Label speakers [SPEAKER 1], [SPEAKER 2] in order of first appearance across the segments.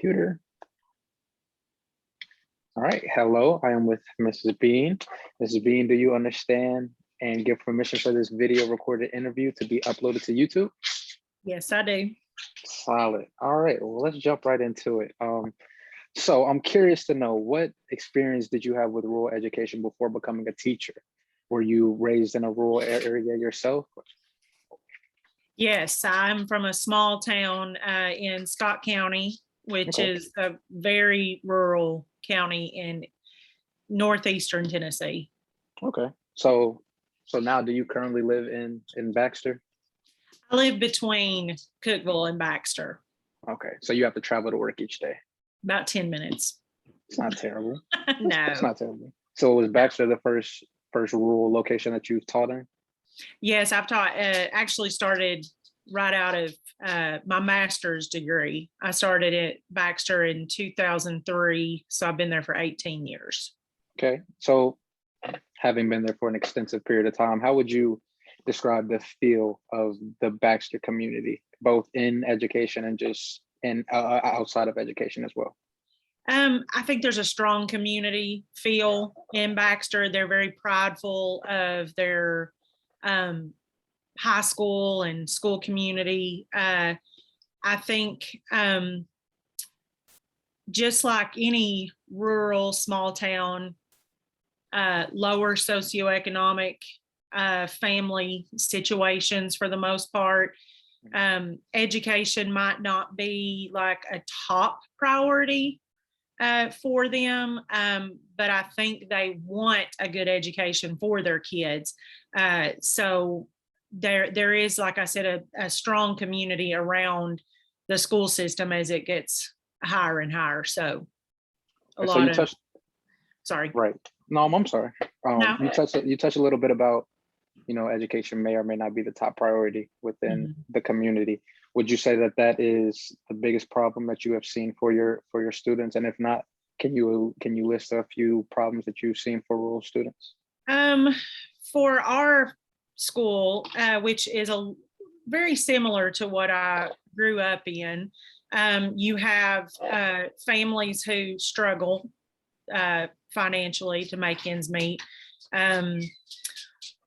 [SPEAKER 1] Computer. All right. Hello, I am with Mrs. Bean. Mrs. Bean, do you understand and give permission for this video recorded interview to be uploaded to YouTube?
[SPEAKER 2] Yes, I do.
[SPEAKER 1] Solid. All right. Well, let's jump right into it. So I'm curious to know, what experience did you have with rural education before becoming a teacher? Were you raised in a rural area yourself?
[SPEAKER 2] Yes, I'm from a small town in Scott County, which
[SPEAKER 1] Okay.
[SPEAKER 2] is a very rural county in northeastern Tennessee.
[SPEAKER 1] Okay. So now, do you currently live in Baxter?
[SPEAKER 2] I live between Cookeville and Baxter,
[SPEAKER 1] Okay. So you have to travel to work each day.
[SPEAKER 2] about 10 minutes.
[SPEAKER 1] It's not terrible.
[SPEAKER 2] No.
[SPEAKER 1] It's not terrible. So was Baxter the first rural location that you've taught in?
[SPEAKER 2] Yes, I've taught, actually started right out of my master's degree. I started at Baxter in 2003, so I've been there for 18 years.
[SPEAKER 1] Okay. So having been there for an extensive period of time, how would you describe the feel of the Baxter community, both in education and just outside of education as well?
[SPEAKER 2] I think there's a strong community feel in Baxter. They're very prideful of their high school and school community. I think just like any rural small town, lower socioeconomic family situations for the most part, education might not be like a top priority for them, but I think they want a good education for their kids. So there is, like I said, a strong community around the school system as it gets higher and higher. So sorry.
[SPEAKER 1] Right. No, I'm sorry.
[SPEAKER 2] No.
[SPEAKER 1] You touched a little bit about, education may or may not be the top priority within the community. Would you say that that is the biggest problem that you have seen for your students? And if not, can you list a few problems that you've seen for rural students?
[SPEAKER 2] For our school, which is very similar to what I grew up in, you have families who struggle financially to make ends meet.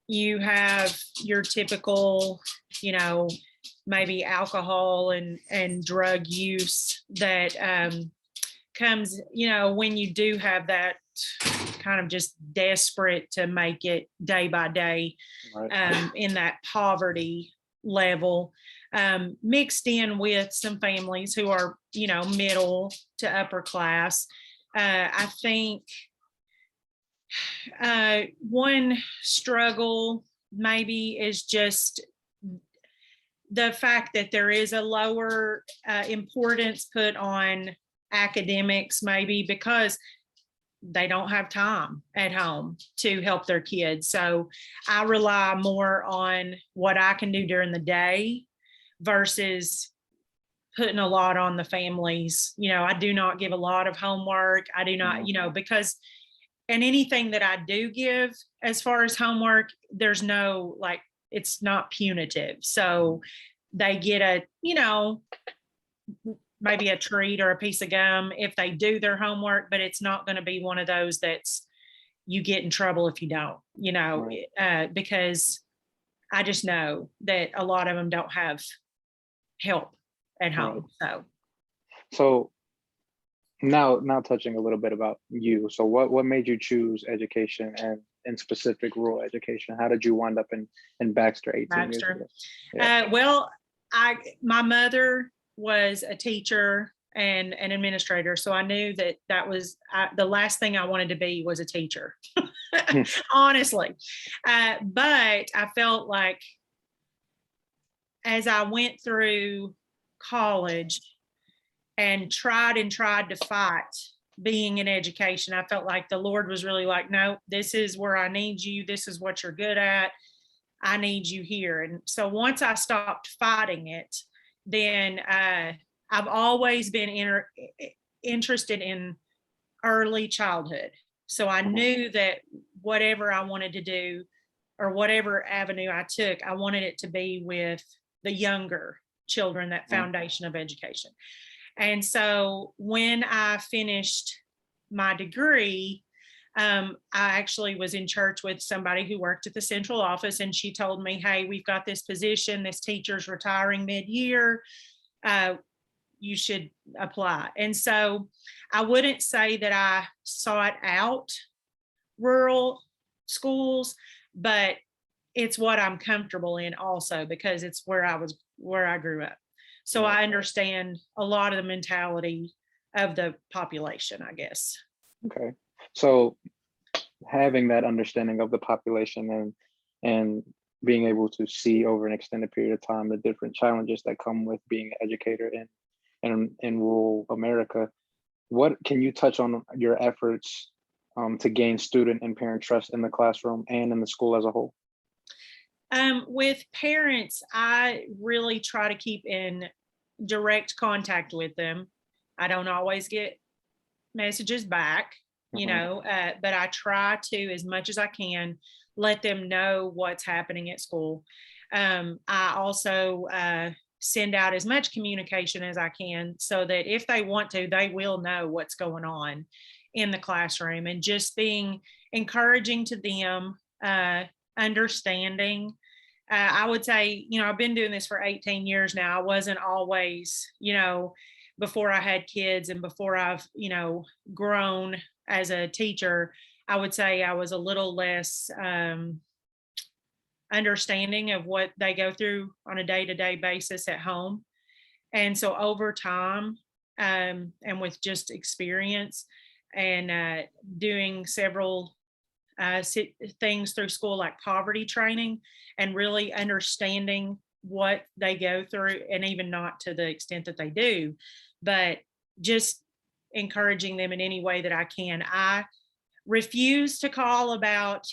[SPEAKER 2] You have your typical, maybe alcohol and drug use that comes, when you do have that kind of just desperate to make it day by day,
[SPEAKER 1] Right.
[SPEAKER 2] In that poverty level, mixed in with some families who are, middle to upper class. I think one struggle maybe is just the fact that there is a lower importance put on academics, maybe because they don't have time at home to help their kids. So I rely more on what I can do during the day versus putting a lot on the families. I do not give a lot of homework. I do not, because, and anything that I do give as far as homework, there's no, it's not punitive. So they get maybe a treat or a piece of gum if they do their homework, but it's not going to be one of those that's you get in trouble if you don't,
[SPEAKER 1] Right.
[SPEAKER 2] Because I just know that a lot of them don't have help at home.
[SPEAKER 1] Right. So now touching a little bit about you. So what made you choose education, and in specific rural education? How did you wind up in Baxter 18 years ago?
[SPEAKER 2] Yeah. Well, my mother was a teacher and an administrator, so I knew that was the last thing I wanted to be was a teacher, honestly. But I felt like as I went through college and tried to fight being in education, I felt like the Lord was really like, no, this is where I need you. This is what you're good at. I need you here. And so once I stopped fighting it, then I've always been interested in early childhood. So I knew that whatever I wanted to do or whatever avenue I took, I wanted it to be with the younger children, that foundation of education. And so when I finished my degree, I actually was in church with somebody who worked at the central office, and she told me, hey, we've got this position, this teacher's retiring mid-year. You should apply. And so I wouldn't say that I sought out rural schools, but it's what I'm comfortable in also, because it's where I grew up. So I understand a lot of the mentality of the population, I guess.
[SPEAKER 1] Okay. So having that understanding of the population and being able to see over an extended period of time the different challenges that come with being an educator in rural America, what can you touch on your efforts to gain student and parent trust in the classroom and in the school as a whole?
[SPEAKER 2] With parents, I really try to keep in direct contact with them. I don't always get messages back, but I try to, as much as I can, let them know what's happening at school. I also send out as much communication as I can so that if they want to, they will know what's going on in the classroom, and just being encouraging to them, understanding. I would say, I've been doing this for 18 years now. I wasn't always, before I had kids and before I've, grown as a teacher, I would say I was a little less understanding of what they go through on a day-to-day basis at home. And so over time, and with just experience and doing several things through school, like poverty training, and really understanding what they go through, and even not to the extent that they do, but just encouraging them in any way that I can. I refuse to call about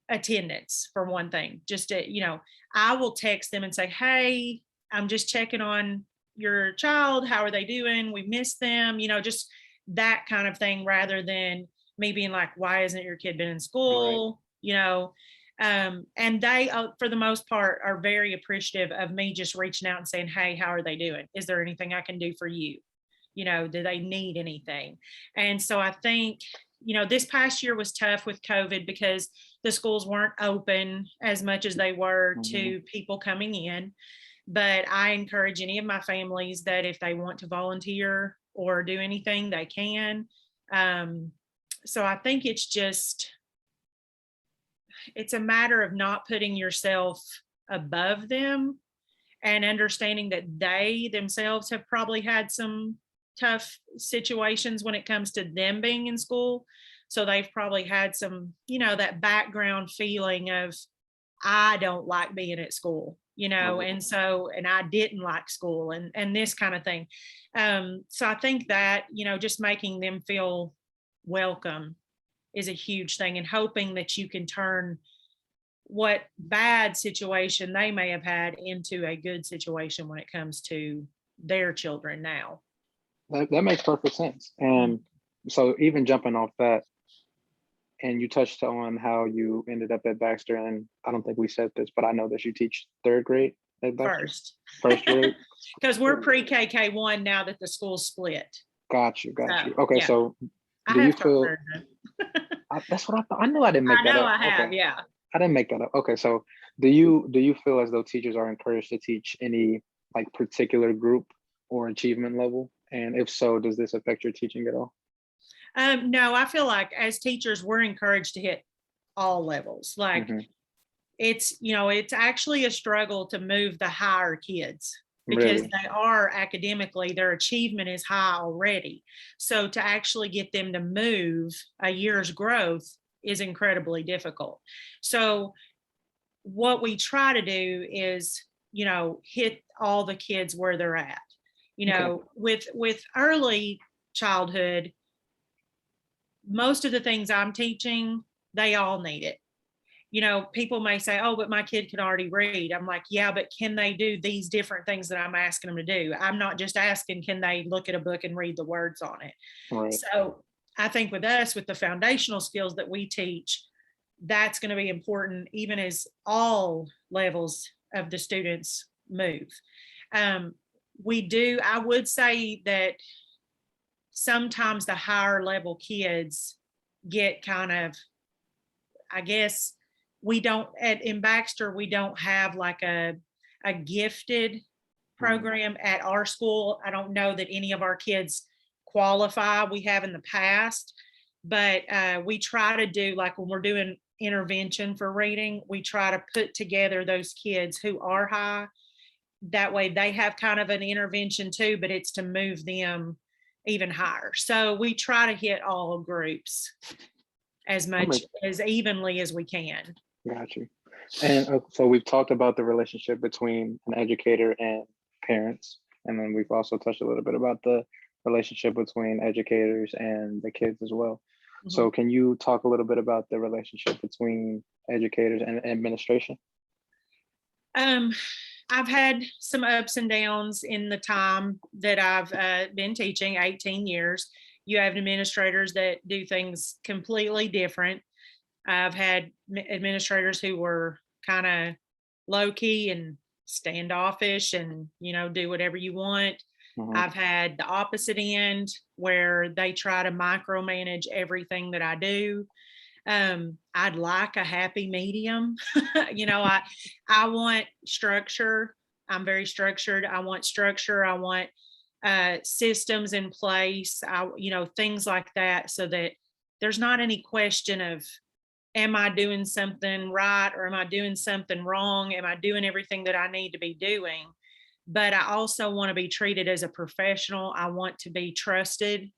[SPEAKER 2] attendance, for one thing. Just to, I will text them and say, hey, I'm just checking on your child. How are they doing? We miss them, just that kind of thing, rather than me being like, why isn't your kid been in school? And they, for the most part, are very appreciative of me just reaching out and saying, hey, how are they doing? Is there anything I can do for you? Do they need anything? And so I think, this past year was tough with COVID because the schools weren't open as much as they were to people coming in. But I encourage any of my families that if they want to volunteer or do anything, they can. So I think it's a matter of not putting yourself above them, and understanding that they themselves have probably had some tough situations when it comes to them being in school. So they've probably had some, that background feeling of, I don't like being at school, and I didn't like school, and this kind of thing. So I think that, just making them feel welcome is a huge thing, and hoping that you can turn what bad situation they may have had into a good situation when it comes to their children now.
[SPEAKER 1] That makes perfect sense. And so even jumping off that, and you touched on how you ended up at Baxter, and I don't think we said this, but I know that you teach third grade at Baxter. First grade?
[SPEAKER 2] Because we're pre-K K1 now that the school's split.
[SPEAKER 1] Got you. Okay, yeah. So do you feel that's what I thought? I know I didn't make that up.
[SPEAKER 2] I have, okay. Yeah.
[SPEAKER 1] I didn't make that up. Okay, so do you feel as though teachers are encouraged to teach any like particular group or achievement level? And if so, does this affect your teaching at all?
[SPEAKER 2] No, I feel like as teachers, we're encouraged to hit all levels. Like it's actually a struggle to move the higher kids, because they are academically, their achievement is high already. So to actually get them to move a year's growth is incredibly difficult. So what we try to do is, hit all the kids where they're at. With early childhood, most of the things I'm teaching, they all need it. People may say, oh, but my kid can already read. I'm like, yeah, but can they do these different things that I'm asking them to do? I'm not just asking, can they look at a book and read the words on it? Right. So I think with us, with the foundational skills that we teach, that's going to be important, even as all levels of the students move. I would say that sometimes the higher level kids get kind of, I guess, in Baxter, we don't have like a gifted program at our school. I don't know that any of our kids qualify. We have in the past, but we try to do, like when we're doing intervention for reading, we try to put together those kids who are high. That way they have kind of an intervention too, but it's to move them even higher. So we try to hit all groups as much as evenly as we can.
[SPEAKER 1] Got you. And so we've talked about the relationship between an educator and parents, and then we've also touched a little bit about the relationship between educators and the kids as well. Mm-hmm. So can you talk a little bit about the relationship between educators and administration?
[SPEAKER 2] I've had some ups and downs in the time that I've been teaching, 18 years. You have administrators that do things completely different. I've had administrators who were kind of low key and standoffish and, do whatever you want. Mm-hmm. I've had the opposite end where they try to micromanage everything that I do. I'd like a happy medium. I want structure. I'm very structured. I want structure. I want systems in place. Things like that, so that there's not any question of, am I doing something right or am I doing something wrong? Am I doing everything that I need to be doing? But I also want to be treated as a professional. I want to be trusted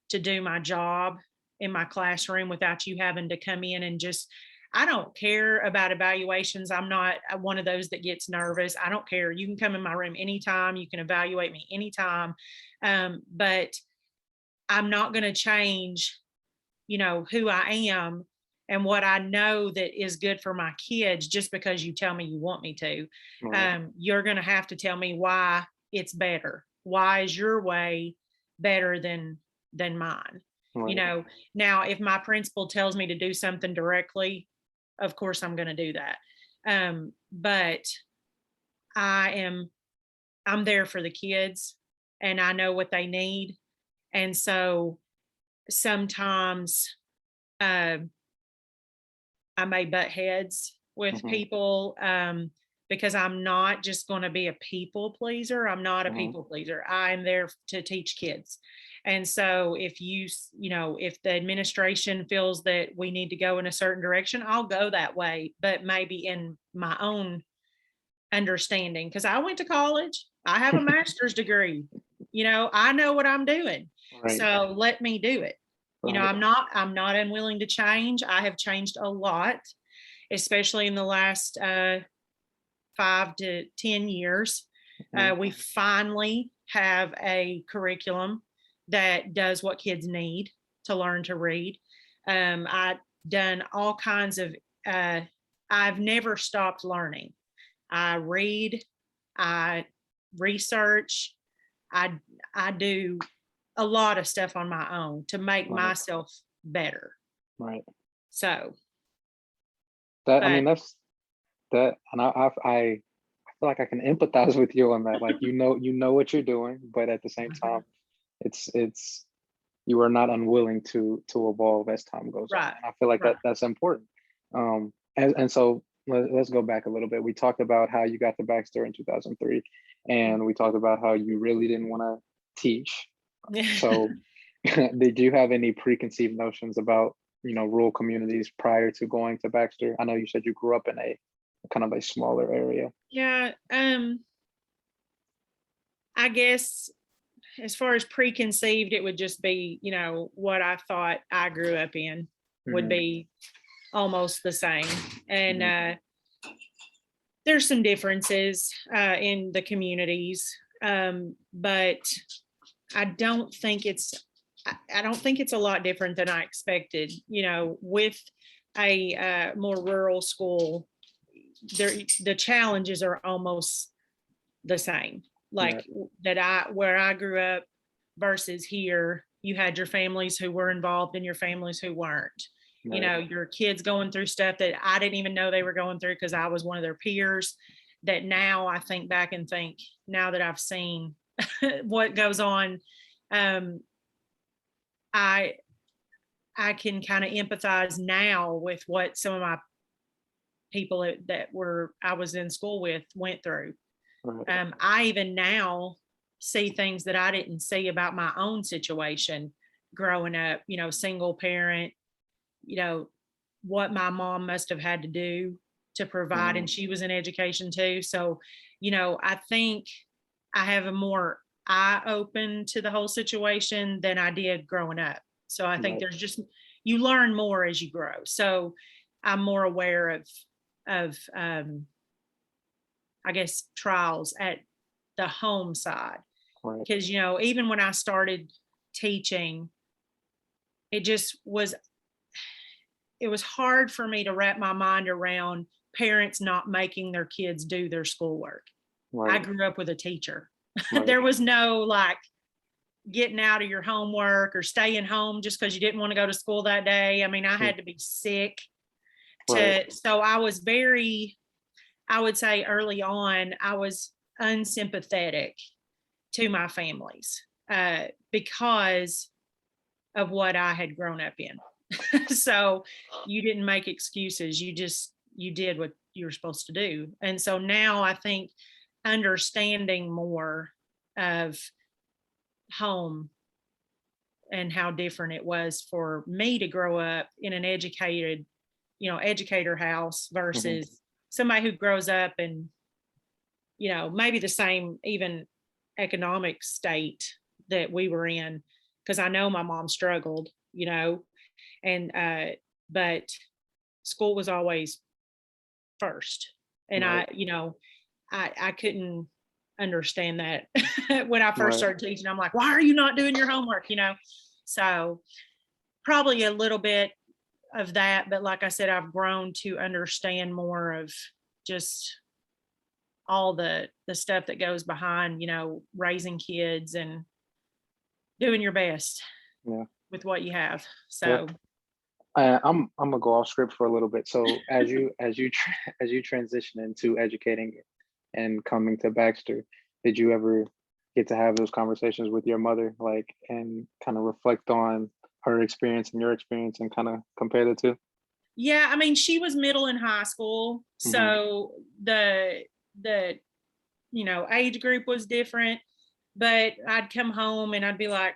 [SPEAKER 2] to do my job in my classroom without you having to come in and I don't care about evaluations. I'm not one of those that gets nervous. I don't care. You can come in my room anytime. You can evaluate me anytime. But I'm not going to change, who I am and what I know that is good for my kids just because you tell me you want me to. Right. You're going to have to tell me why it's better. Why is your way better than mine? Right. Now if my principal tells me to do something directly, of course I'm going to do that. But I'm there for the kids and I know what they need. And so sometimes I may butt heads with mm-hmm. people because I'm not just going to be a people pleaser. I'm not a mm-hmm. people pleaser. I'm there to teach kids. And so if if the administration feels that we need to go in a certain direction, I'll go that way, but maybe in my own understanding, because I went to college. I have a master's degree. I know what I'm doing. Right. So let me do it. Right. I'm not unwilling to change. I have changed a lot, especially in the last 5 to 10 years. Mm-hmm. We finally have a curriculum that does what kids need to learn to read. I've done all kinds of, I've never stopped learning. I read, I research, I do a lot of stuff on my own to make right. myself better. Right. So.
[SPEAKER 1] And I feel like I can empathize with you on that. Like, you know what you're doing, but at the same time, it's you are not unwilling to evolve as time goes right. on. And I feel like right. that's important. And so let's go back a little bit. We talked about how you got to Baxter in 2003, and we talked about how you really didn't want to teach. So did you have any preconceived notions about, rural communities prior to going to Baxter? I know you said you grew up in a kind of a smaller area. Yeah.
[SPEAKER 2] I guess as far as preconceived, it would just be, what I thought I grew up in would be almost the same. And there's some differences in the communities, but I don't think it's a lot different than I expected. With a more rural school, the challenges are almost the same. Like where I grew up versus here, you had your families who were involved and your families who weren't. Right. Your kids going through stuff that I didn't even know they were going through because I was one of their peers. that now I think back and think, now that I've seen what goes on, I can kind of empathize now with what some of my people that I was in school with went through.
[SPEAKER 1] Right.
[SPEAKER 2] I even now see things that I didn't see about my own situation growing up, single parent, what my mom must have had to do to provide. And she was in education too. So, I think I have a more eye open to the whole situation than I did growing up. So I think
[SPEAKER 1] Right.
[SPEAKER 2] there's just, you learn more as you grow. So I'm more aware of I guess trials at the home side.
[SPEAKER 1] Right.
[SPEAKER 2] Because, even when I started teaching, it was hard for me to wrap my mind around parents not making their kids do their schoolwork. I
[SPEAKER 1] Right.
[SPEAKER 2] grew up with a teacher.
[SPEAKER 1] Right.
[SPEAKER 2] There was no like getting out of your homework or staying home just because you didn't want to go to school that day. I mean, I had to be sick
[SPEAKER 1] Right.
[SPEAKER 2] so I was I would say early on, I was unsympathetic to my families because of what I had grown up in. So you didn't make excuses. You did what you were supposed to do. And so now I think understanding more of home and how different it was for me to grow up in an educator house versus somebody who grows up in, maybe the same even economic state that we were in. Cause I know my mom struggled, and, but school was always first. And
[SPEAKER 1] Right.
[SPEAKER 2] I couldn't understand that when I first
[SPEAKER 1] Right.
[SPEAKER 2] started teaching. I'm like, why are you not doing your homework? So probably a little bit of that, but like I said, I've grown to understand more of just all the stuff that goes behind, raising kids and doing your best
[SPEAKER 1] Yeah.
[SPEAKER 2] with what you have.
[SPEAKER 1] Yeah.
[SPEAKER 2] So
[SPEAKER 1] I'm gonna go off script for a little bit. So as you transition into educating and coming to Baxter, did you ever get to have those conversations with your mother, like, and kind of reflect on her experience and your experience and kind of compare the two?
[SPEAKER 2] yeah, I mean, she was middle and high school,
[SPEAKER 1] Hmm.
[SPEAKER 2] so the age group was different. But I'd come home and I'd be like,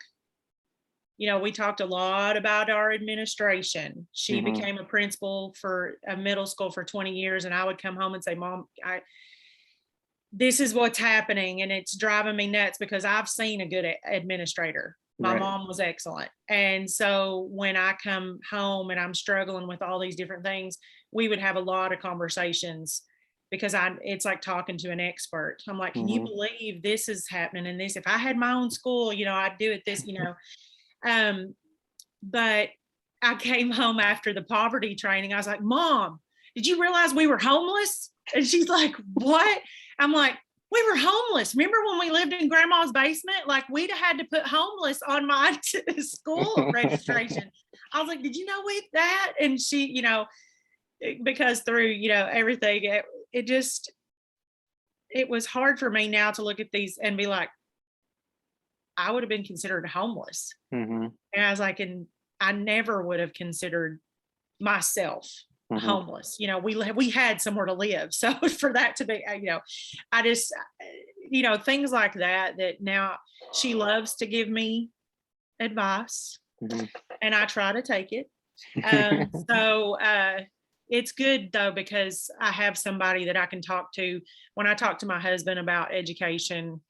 [SPEAKER 2] we talked a lot about our administration. She
[SPEAKER 1] Hmm.
[SPEAKER 2] became a principal for a middle school for 20 years, and I would come home and say, Mom, this is what's happening, and it's driving me nuts because I've seen a good administrator. My
[SPEAKER 1] Right.
[SPEAKER 2] mom was excellent. And so when I come home and I'm struggling with all these different things, we would have a lot of conversations because it's like talking to an expert. I'm like, can you
[SPEAKER 1] Hmm.
[SPEAKER 2] believe this is happening in this? If I had my own school, I'd do it this. Um, but I came home after the poverty training. I was like, Mom, did you realize we were homeless? And she's like, what? I'm like, we were homeless. Remember when we lived in grandma's basement? Like we'd have had to put homeless on my school registration. I was like, did you know that? And she, because through, everything, it was hard for me now to look at these and be like, I would have been considered homeless.
[SPEAKER 1] Hmm.
[SPEAKER 2] And I was like, and I never would have considered myself
[SPEAKER 1] Hmm.
[SPEAKER 2] homeless. We had somewhere to live. So for that to be, I just, things like that now she loves to give me advice
[SPEAKER 1] Hmm.
[SPEAKER 2] and I try to take it. So it's good though, because I have somebody that I can talk to. When I talk to my husband about education,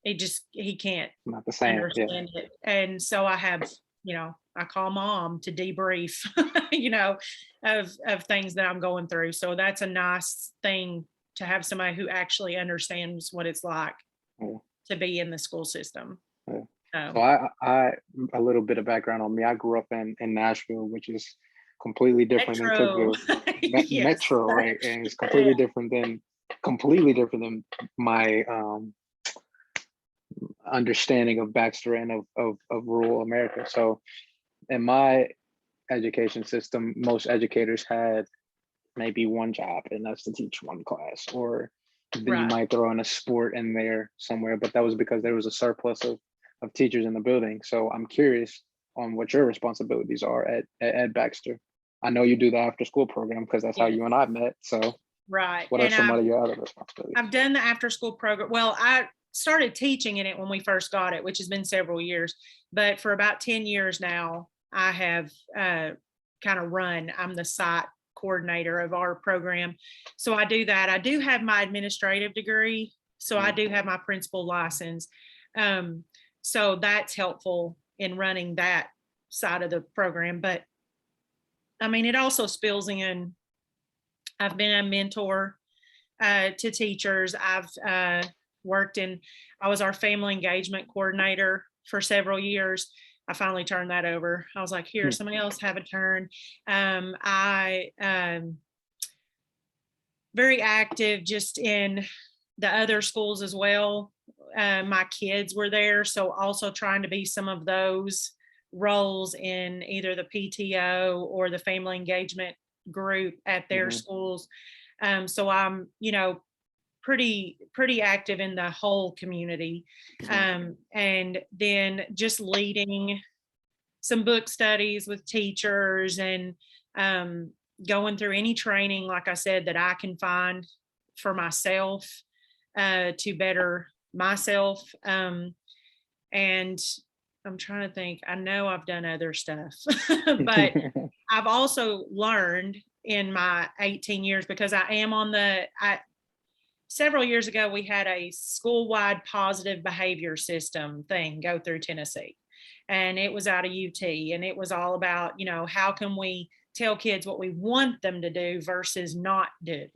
[SPEAKER 2] he can't
[SPEAKER 1] Not the same. Yeah.
[SPEAKER 2] understand it. And so I have, I call Mom to debrief, of things that I'm going through. So that's a nice thing to have somebody who actually understands what it's like
[SPEAKER 1] Yeah.
[SPEAKER 2] to be in the school system.
[SPEAKER 1] Yeah. So
[SPEAKER 2] So
[SPEAKER 1] I a little bit of background on me. I grew up in Nashville, which is completely different than
[SPEAKER 2] Metro,
[SPEAKER 1] Cookville.
[SPEAKER 2] yes.
[SPEAKER 1] Metro, right? And it's
[SPEAKER 2] Yeah.
[SPEAKER 1] completely different than my understanding of Baxter and of rural America. So in my education system, most educators had maybe one job, and that's to teach one class, or then you
[SPEAKER 2] Right.
[SPEAKER 1] might throw in a sport in there somewhere, but that was because there was a surplus of teachers in the building. So I'm curious on what your responsibilities are at Baxter. I know you do the after school program because that's how
[SPEAKER 2] Yes.
[SPEAKER 1] you and I met. So
[SPEAKER 2] Right.
[SPEAKER 1] what are
[SPEAKER 2] And
[SPEAKER 1] some of your other responsibilities?
[SPEAKER 2] I've done the after school program. Well, I started teaching in it when we first got it, which has been several years. But for about 10 years now, I have kind of I'm the site coordinator of our program. So I do that. I do have my administrative degree. So I do have my principal license. Um, so that's helpful in running that side of the program. But I mean, it also spills in. I've been a mentor to teachers. I've I was our family engagement coordinator for several years. I finally turned that over. I was like, here,
[SPEAKER 1] Hmm.
[SPEAKER 2] somebody else have a turn. I very active just in the other schools as well. My kids were there, so also trying to be some of those roles in either the PTO or the family engagement group at their
[SPEAKER 1] Hmm.
[SPEAKER 2] schools. So I'm, pretty active in the whole community. And then just leading some book studies with teachers and um, going through any training, like I said, that I can find for myself to better myself. And I'm trying to think, I know I've done other stuff, but I've also learned in my 18 years because I am several years ago, we had a school-wide positive behavior system thing go through Tennessee. And it was out of UT. And it was all about, how can we tell kids what we want them to do versus not do?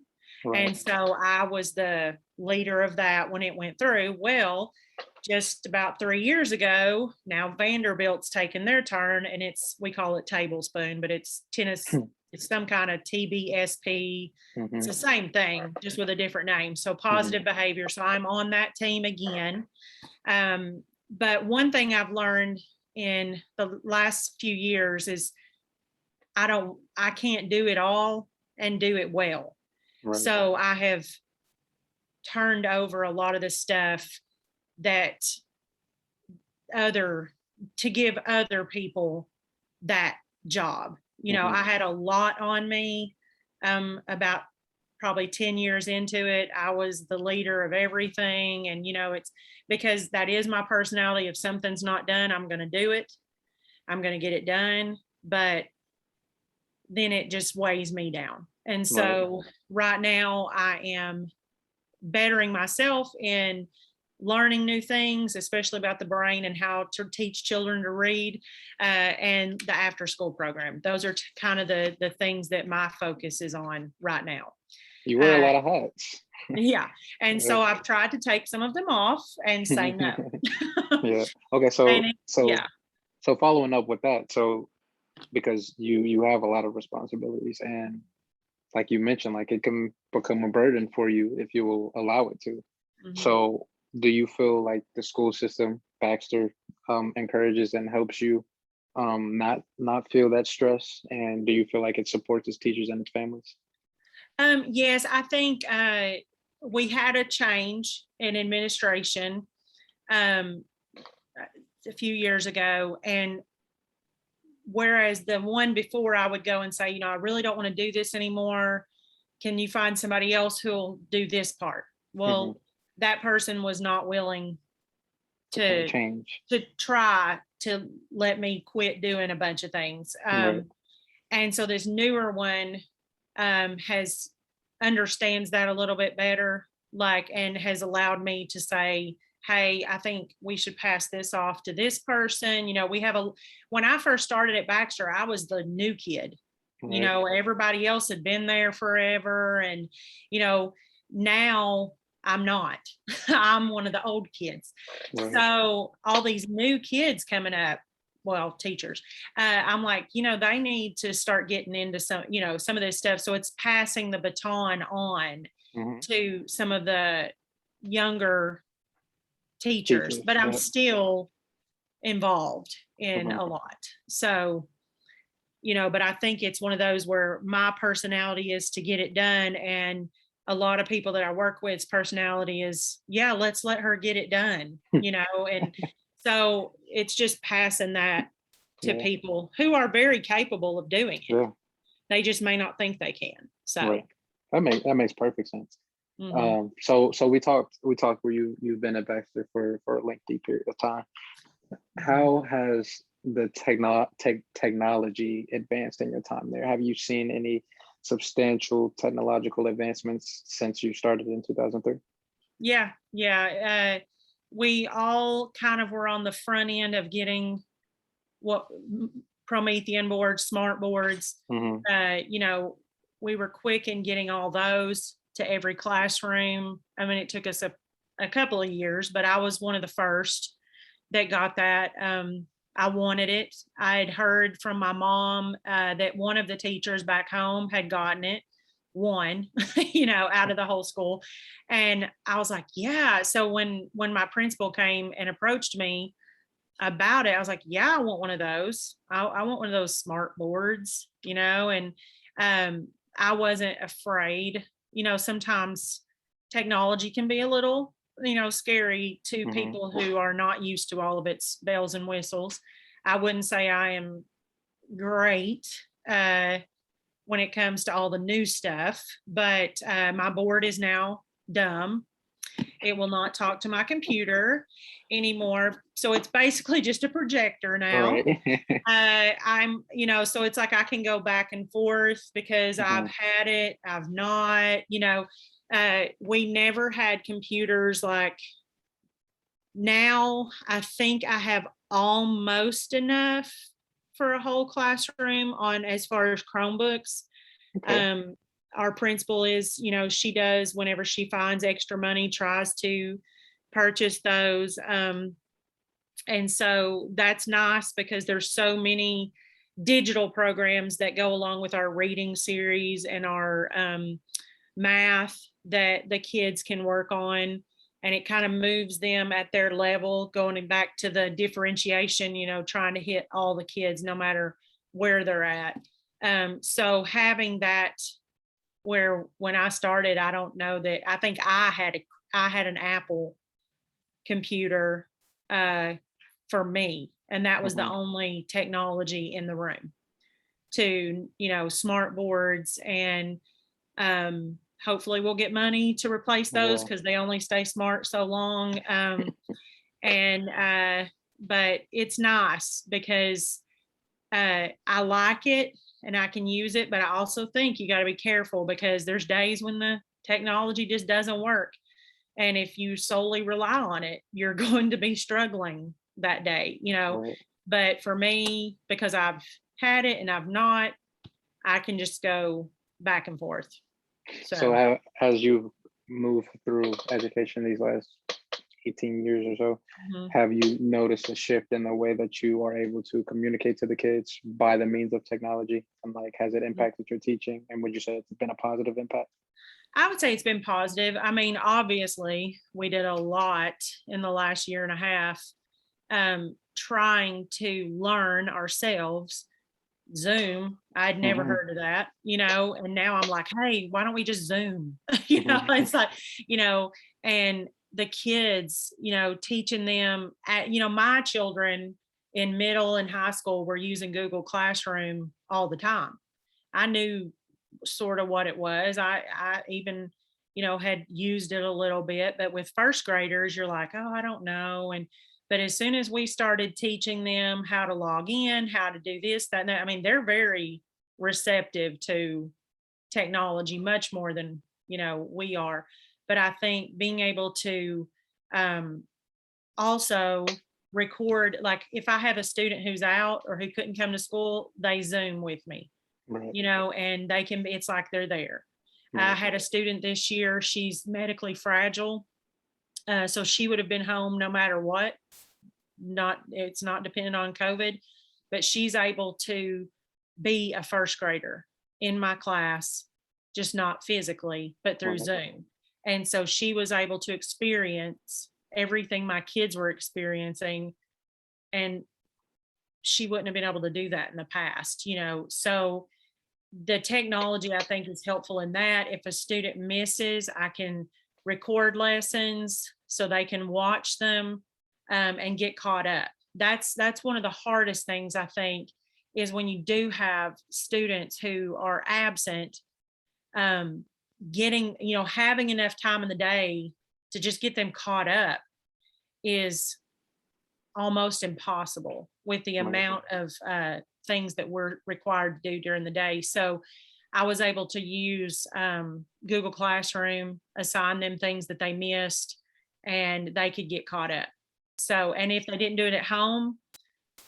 [SPEAKER 1] Right.
[SPEAKER 2] And so I was the leader of that when it went through. Well, just about 3 years ago, now Vanderbilt's taken their turn, and we call it tablespoon, but it's tennis, it's some kind of TBSP. It's
[SPEAKER 1] Hmm.
[SPEAKER 2] the same thing, just with a different name. So positive behavior. So I'm on that team again. But one thing I've learned in the last few years is I can't do it all and do it well.
[SPEAKER 1] Right.
[SPEAKER 2] So I have turned over a lot of the stuff that to give other people that job. I had a lot on me. About probably 10 years into it, I was the leader of everything. And, it's because that is my personality. If something's not done, I'm going to do it. I'm going to get it done. But then it just weighs me down. And so right now I am bettering myself in learning new things, especially about the brain and how to teach children to read, and the after school program. Those are kind of the things that my focus is on right now.
[SPEAKER 1] You wear a lot of hats.
[SPEAKER 2] Yeah. And so I've tried to take some of them off and say no.
[SPEAKER 1] Yeah. Okay.
[SPEAKER 2] Yeah.
[SPEAKER 1] So following up with that, so because you have a lot of responsibilities, and like you mentioned, like it can become a burden for you if you will allow it to.
[SPEAKER 2] Mhm.
[SPEAKER 1] So do you feel like the school system, Baxter, encourages and helps you not feel that stress? And do you feel like it supports its teachers and its families?
[SPEAKER 2] Yes, I think we had a change in administration um, a few years ago. And whereas the one before, I would go and say, I really don't want to do this anymore. Can you find somebody else who'll do this part? Well, that person was not willing to
[SPEAKER 1] Change.
[SPEAKER 2] try to let me quit doing a bunch of things.
[SPEAKER 1] Right.
[SPEAKER 2] And so this newer one has understands that a little bit better, and has allowed me to say, hey, I think we should pass this off to this person. When I first started at Baxter, I was the new kid.
[SPEAKER 1] Right.
[SPEAKER 2] Everybody else had been there forever. And, now I'm not. I'm one of the old kids.
[SPEAKER 1] Right.
[SPEAKER 2] So all these new kids coming up, well, teachers, I'm like, they need to start getting into some of this stuff. So it's passing the baton on to some of the younger teachers, but I'm still involved in a lot. So but I think it's one of those where my personality is to get it done. And a lot of people that I work with's personality is, yeah, let's let her get it done, and so it's just passing that to
[SPEAKER 1] Yeah.
[SPEAKER 2] people who are very capable of doing it.
[SPEAKER 1] Yeah.
[SPEAKER 2] They just may not think they can. So
[SPEAKER 1] Right. That makes perfect sense.
[SPEAKER 2] mhm.
[SPEAKER 1] So we talked where you've been at Baxter for a lengthy period of time. How has the technology advanced in your time there? Have you seen any substantial technological advancements since you started in 2003?
[SPEAKER 2] Yeah. We all kind of were on the front end of getting what Promethean boards, smart boards.
[SPEAKER 1] Hmm.
[SPEAKER 2] We were quick in getting all those to every classroom. I mean, it took us a couple of years, but I was one of the first that got that. I wanted it. I had heard from my mom that one of the teachers back home had gotten it, one, out of the whole school. And I was like, yeah. So when my principal came and approached me about it, I was like, yeah, I want one of those. I want one of those smart boards, and I wasn't afraid. Sometimes technology can be a little, scary to
[SPEAKER 1] Hmm.
[SPEAKER 2] people who are not used to all of its bells and whistles. I wouldn't say I am great when it comes to all the new stuff, but my board is now dumb. It will not talk to my computer anymore. So it's basically just a projector now.
[SPEAKER 1] Right.
[SPEAKER 2] So it's like I can go back and forth because I've
[SPEAKER 1] Hmm.
[SPEAKER 2] had it, I've not, we never had computers like now. I think I have almost enough for a whole classroom on as far as Chromebooks.
[SPEAKER 1] Okay.
[SPEAKER 2] um, our principal is, she does whenever she finds extra money, tries to purchase those. And so that's nice because there's so many digital programs that go along with our reading series and our math that the kids can work on. And it kind of moves them at their level, going back to the differentiation, trying to hit all the kids no matter where they're at. So having that, where when I started, I don't know that I think I had an Apple computer for me, and that was the
[SPEAKER 1] Hmm.
[SPEAKER 2] only technology in the room. To smart boards, and hopefully we'll get money to replace those
[SPEAKER 1] Yeah.
[SPEAKER 2] because they only stay smart so long. And But it's nice because I like it and I can use it, but I also think you got to be careful because there's days when the technology just doesn't work. And if you solely rely on it, you're going to be struggling that day.
[SPEAKER 1] Right.
[SPEAKER 2] But for me, because I've had it and I've not, I can just go back and forth.
[SPEAKER 1] So
[SPEAKER 2] So,
[SPEAKER 1] as you've moved through education these last 18 years or so,
[SPEAKER 2] mhm.
[SPEAKER 1] have you noticed a shift in the way that you are able to communicate to the kids by the means of technology? And like, has it impacted your teaching? And would you say it's been a positive impact?
[SPEAKER 2] I would say it's been positive. I mean, obviously, we did a lot in the last year and a half trying to learn ourselves. Zoom, I'd never
[SPEAKER 1] Hmm.
[SPEAKER 2] heard of that, and now I'm like, hey, why don't we just Zoom?
[SPEAKER 1] Hmm.
[SPEAKER 2] It's like, and the kids, teaching them my children in middle and high school were using Google Classroom all the time. I knew sort of what it was. I even, had used it a little bit, but with first graders, you're like, oh, I don't know. But as soon as we started teaching them how to log in, how to do this, that, and that, I mean, they're very receptive to technology, much more than, we are. But I think being able to um, also record, like if I have a student who's out or who couldn't come to school, they Zoom with me,
[SPEAKER 1] Right.
[SPEAKER 2] and they can be, it's like they're there. I
[SPEAKER 1] Right.
[SPEAKER 2] had a student this year, she's medically fragile. So she would have been home no matter what. It's not dependent on COVID, but she's able to be a first grader in my class, just not physically, but through
[SPEAKER 1] Right.
[SPEAKER 2] Zoom. And so she was able to experience everything my kids were experiencing. And she wouldn't have been able to do that in the past, so the technology I think is helpful in that. If a student misses, I can record lessons so they can watch them, and get caught up. That's one of the hardest things I think, is when you do have students who are absent, um, having enough time in the day to just get them caught up is almost impossible with the
[SPEAKER 1] Right.
[SPEAKER 2] amount of things that we're required to do during the day. So I was able to use Google Classroom, assign them things that they missed, and they could get caught up. So, and if they didn't do it at home,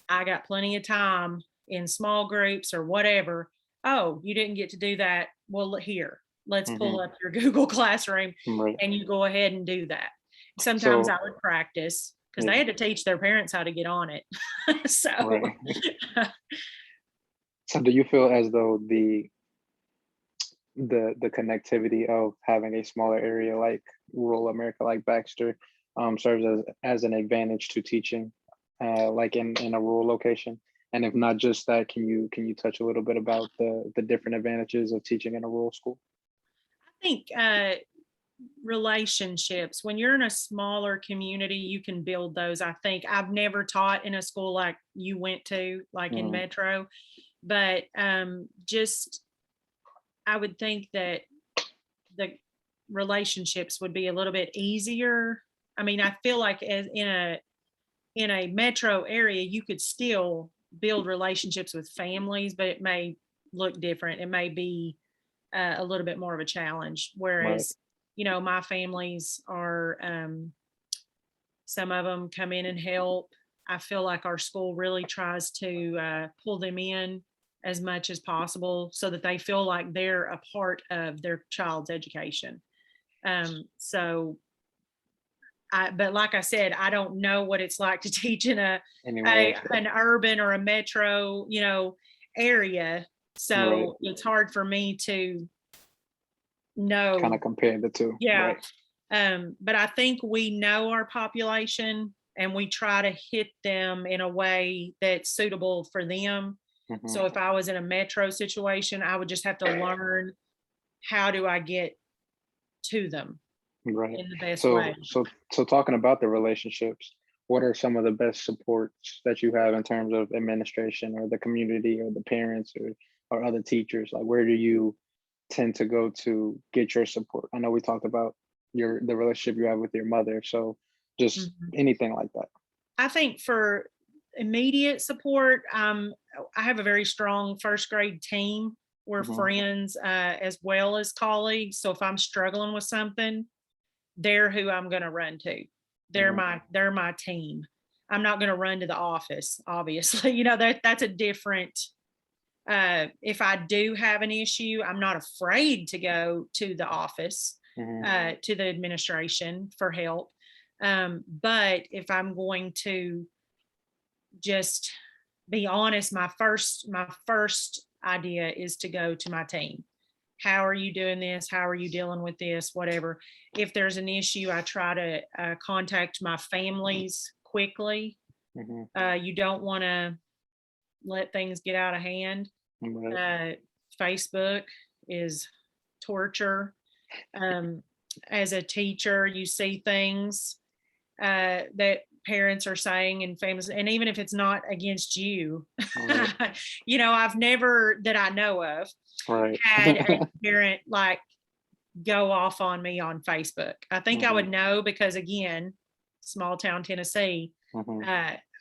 [SPEAKER 2] I got plenty of time in small groups or whatever. Oh, you didn't get to do that. Well, here, let's pull
[SPEAKER 1] Hmm.
[SPEAKER 2] up your Google Classroom,
[SPEAKER 1] Right.
[SPEAKER 2] and you go ahead and do that. Sometimes
[SPEAKER 1] So
[SPEAKER 2] I would practice because they
[SPEAKER 1] yeah,
[SPEAKER 2] had to teach their parents how to get on it. So
[SPEAKER 1] right. So do you feel as though the connectivity of having a smaller area like rural America, like Baxter, serves as an advantage to teaching, like in a rural location? And if not just that, can you touch a little bit about the different advantages of teaching in a rural school?
[SPEAKER 2] I think relationships, when you're in a smaller community, you can build those. I think I've never taught in a school like you went to, like in
[SPEAKER 1] Mhm.
[SPEAKER 2] Metro, but just I would think that the relationships would be a little bit easier. I mean, I feel like as in a metro area, you could still build relationships with families, but it may look different. It may be a little bit more of a challenge.
[SPEAKER 1] Right.
[SPEAKER 2] Whereas, my families are, some of them come in and help. I feel like our school really tries to pull them in as much as possible so that they feel like they're a part of their child's education. So but like I said, I don't know what it's like to teach in
[SPEAKER 1] Anywhere.
[SPEAKER 2] an urban or a metro, area.
[SPEAKER 1] Right.
[SPEAKER 2] So it's hard for me to
[SPEAKER 1] Kind
[SPEAKER 2] know.
[SPEAKER 1] of compare the two.
[SPEAKER 2] Yeah.
[SPEAKER 1] Right.
[SPEAKER 2] But I think we know our population and we try to hit them in a way that's suitable for them.
[SPEAKER 1] Hmm.
[SPEAKER 2] So if I was in a metro situation, I would just have to learn, how do I get to them
[SPEAKER 1] Right.
[SPEAKER 2] in the best
[SPEAKER 1] So
[SPEAKER 2] way.
[SPEAKER 1] so talking about the relationships, what are some of the best supports that you have in terms of administration or the community or the parents or other teachers? Like where do you tend to go to get your support? I know we talked about the relationship you have with your mother. So just
[SPEAKER 2] Mhm.
[SPEAKER 1] anything like that.
[SPEAKER 2] I think for immediate support, I have a very strong first grade team. We're
[SPEAKER 1] Hmm.
[SPEAKER 2] friends as well as colleagues. So if I'm struggling with something, they're who I'm going to run to. They're
[SPEAKER 1] Hmm.
[SPEAKER 2] my team. I'm not going to run to the office, obviously. That's a different. If I do have an issue, I'm not afraid to go to the office,
[SPEAKER 1] Hmm.
[SPEAKER 2] to the administration for help. But if I'm going to just be honest, my first idea is to go to my team. How are you doing this? How are you dealing with this? Whatever. If there's an issue, I try to contact my families quickly.
[SPEAKER 1] Hmm.
[SPEAKER 2] You don't want to let things get out of hand.
[SPEAKER 1] Right.
[SPEAKER 2] Uh, Facebook is torture. Um, as a teacher, you see things that parents are saying and famous, and even if it's not against you,
[SPEAKER 1] Right.
[SPEAKER 2] I've never, that I know of,
[SPEAKER 1] Right.
[SPEAKER 2] had a parent like go off on me on Facebook. I think I
[SPEAKER 1] Hmm.
[SPEAKER 2] would know because, again, small town Tennessee,
[SPEAKER 1] Hmm.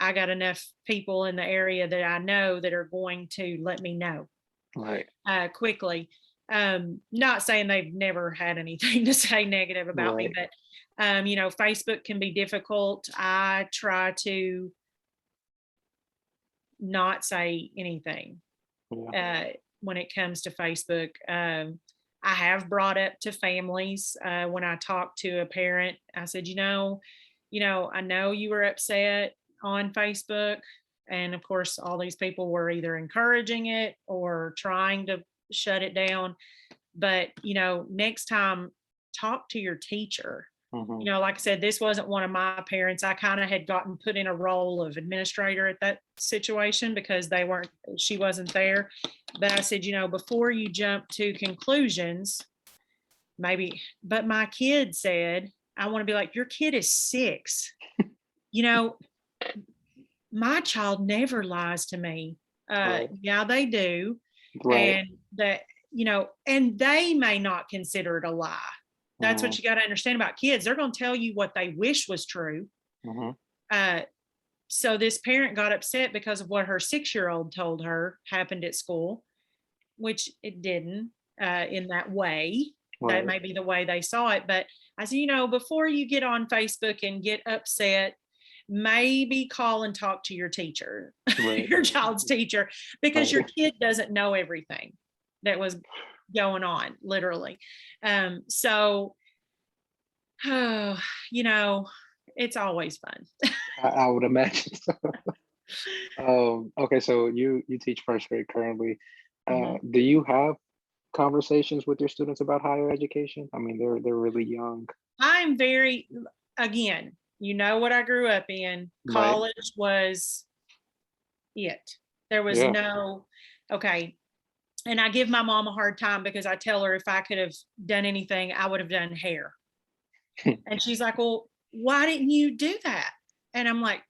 [SPEAKER 2] I got enough people in the area that I know that are going to let me know
[SPEAKER 1] Right.
[SPEAKER 2] quickly. Not saying they've never had anything to say negative about me,
[SPEAKER 1] Right.
[SPEAKER 2] but Facebook can be difficult. I try to not say anything
[SPEAKER 1] Yeah.
[SPEAKER 2] uh, when it comes to Facebook. I have brought up to families when I talk to a parent. I said, I know you were upset on Facebook, and of course, all these people were either encouraging it or trying to shut it down. But next time, talk to your teacher.
[SPEAKER 1] Mhm.
[SPEAKER 2] Like I said, this wasn't one of my parents. I kind of had gotten put in a role of administrator at that situation because she wasn't there. But I said, before you jump to conclusions, maybe, but my kid said, I want to be like, your kid is 6. You know, my child never lies to me.
[SPEAKER 1] Right.
[SPEAKER 2] Yeah, they do.
[SPEAKER 1] Right.
[SPEAKER 2] And that, and they may not consider it a lie. That's what
[SPEAKER 1] Mhm.
[SPEAKER 2] you got to understand about kids. They're going to tell you what they wish was true.
[SPEAKER 1] Mhm.
[SPEAKER 2] Uh, so this parent got upset because of what her 6-year-old told her happened at school, which it didn't in that way. That
[SPEAKER 1] Right.
[SPEAKER 2] may be the way they saw it. But I said, before you get on Facebook and get upset, maybe call and talk to your teacher,
[SPEAKER 1] Right.
[SPEAKER 2] your child's teacher, because your
[SPEAKER 1] Right.
[SPEAKER 2] kid doesn't know everything that was going on, literally. So, oh, it's always fun.
[SPEAKER 1] I would imagine. Okay, so you teach first grade currently.
[SPEAKER 2] Mhm.
[SPEAKER 1] Do you have conversations with your students about higher education? I mean, they're really young.
[SPEAKER 2] I'm very, again, what I grew up in.
[SPEAKER 1] Right.
[SPEAKER 2] College was it. There was
[SPEAKER 1] Yeah.
[SPEAKER 2] no, okay. And I give my mom a hard time because I tell her if I could have done anything, I would have done hair. And she's like, well, why didn't you do that? And I'm like,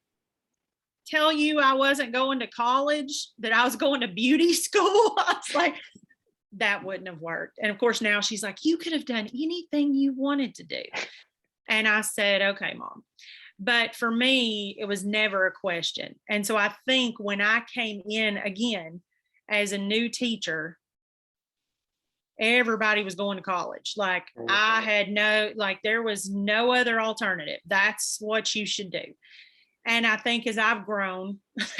[SPEAKER 2] tell you I wasn't going to college, that I was going to beauty school. I was like, that wouldn't have worked. And of course, now she's like, you could have done anything you wanted to do. And I said, okay, mom. But for me, it was never a question. And so I think when I came in again as a new teacher, everybody was going to college. Like
[SPEAKER 1] Right.
[SPEAKER 2] I had there was no other alternative. That's what you should do. And I think as I've grown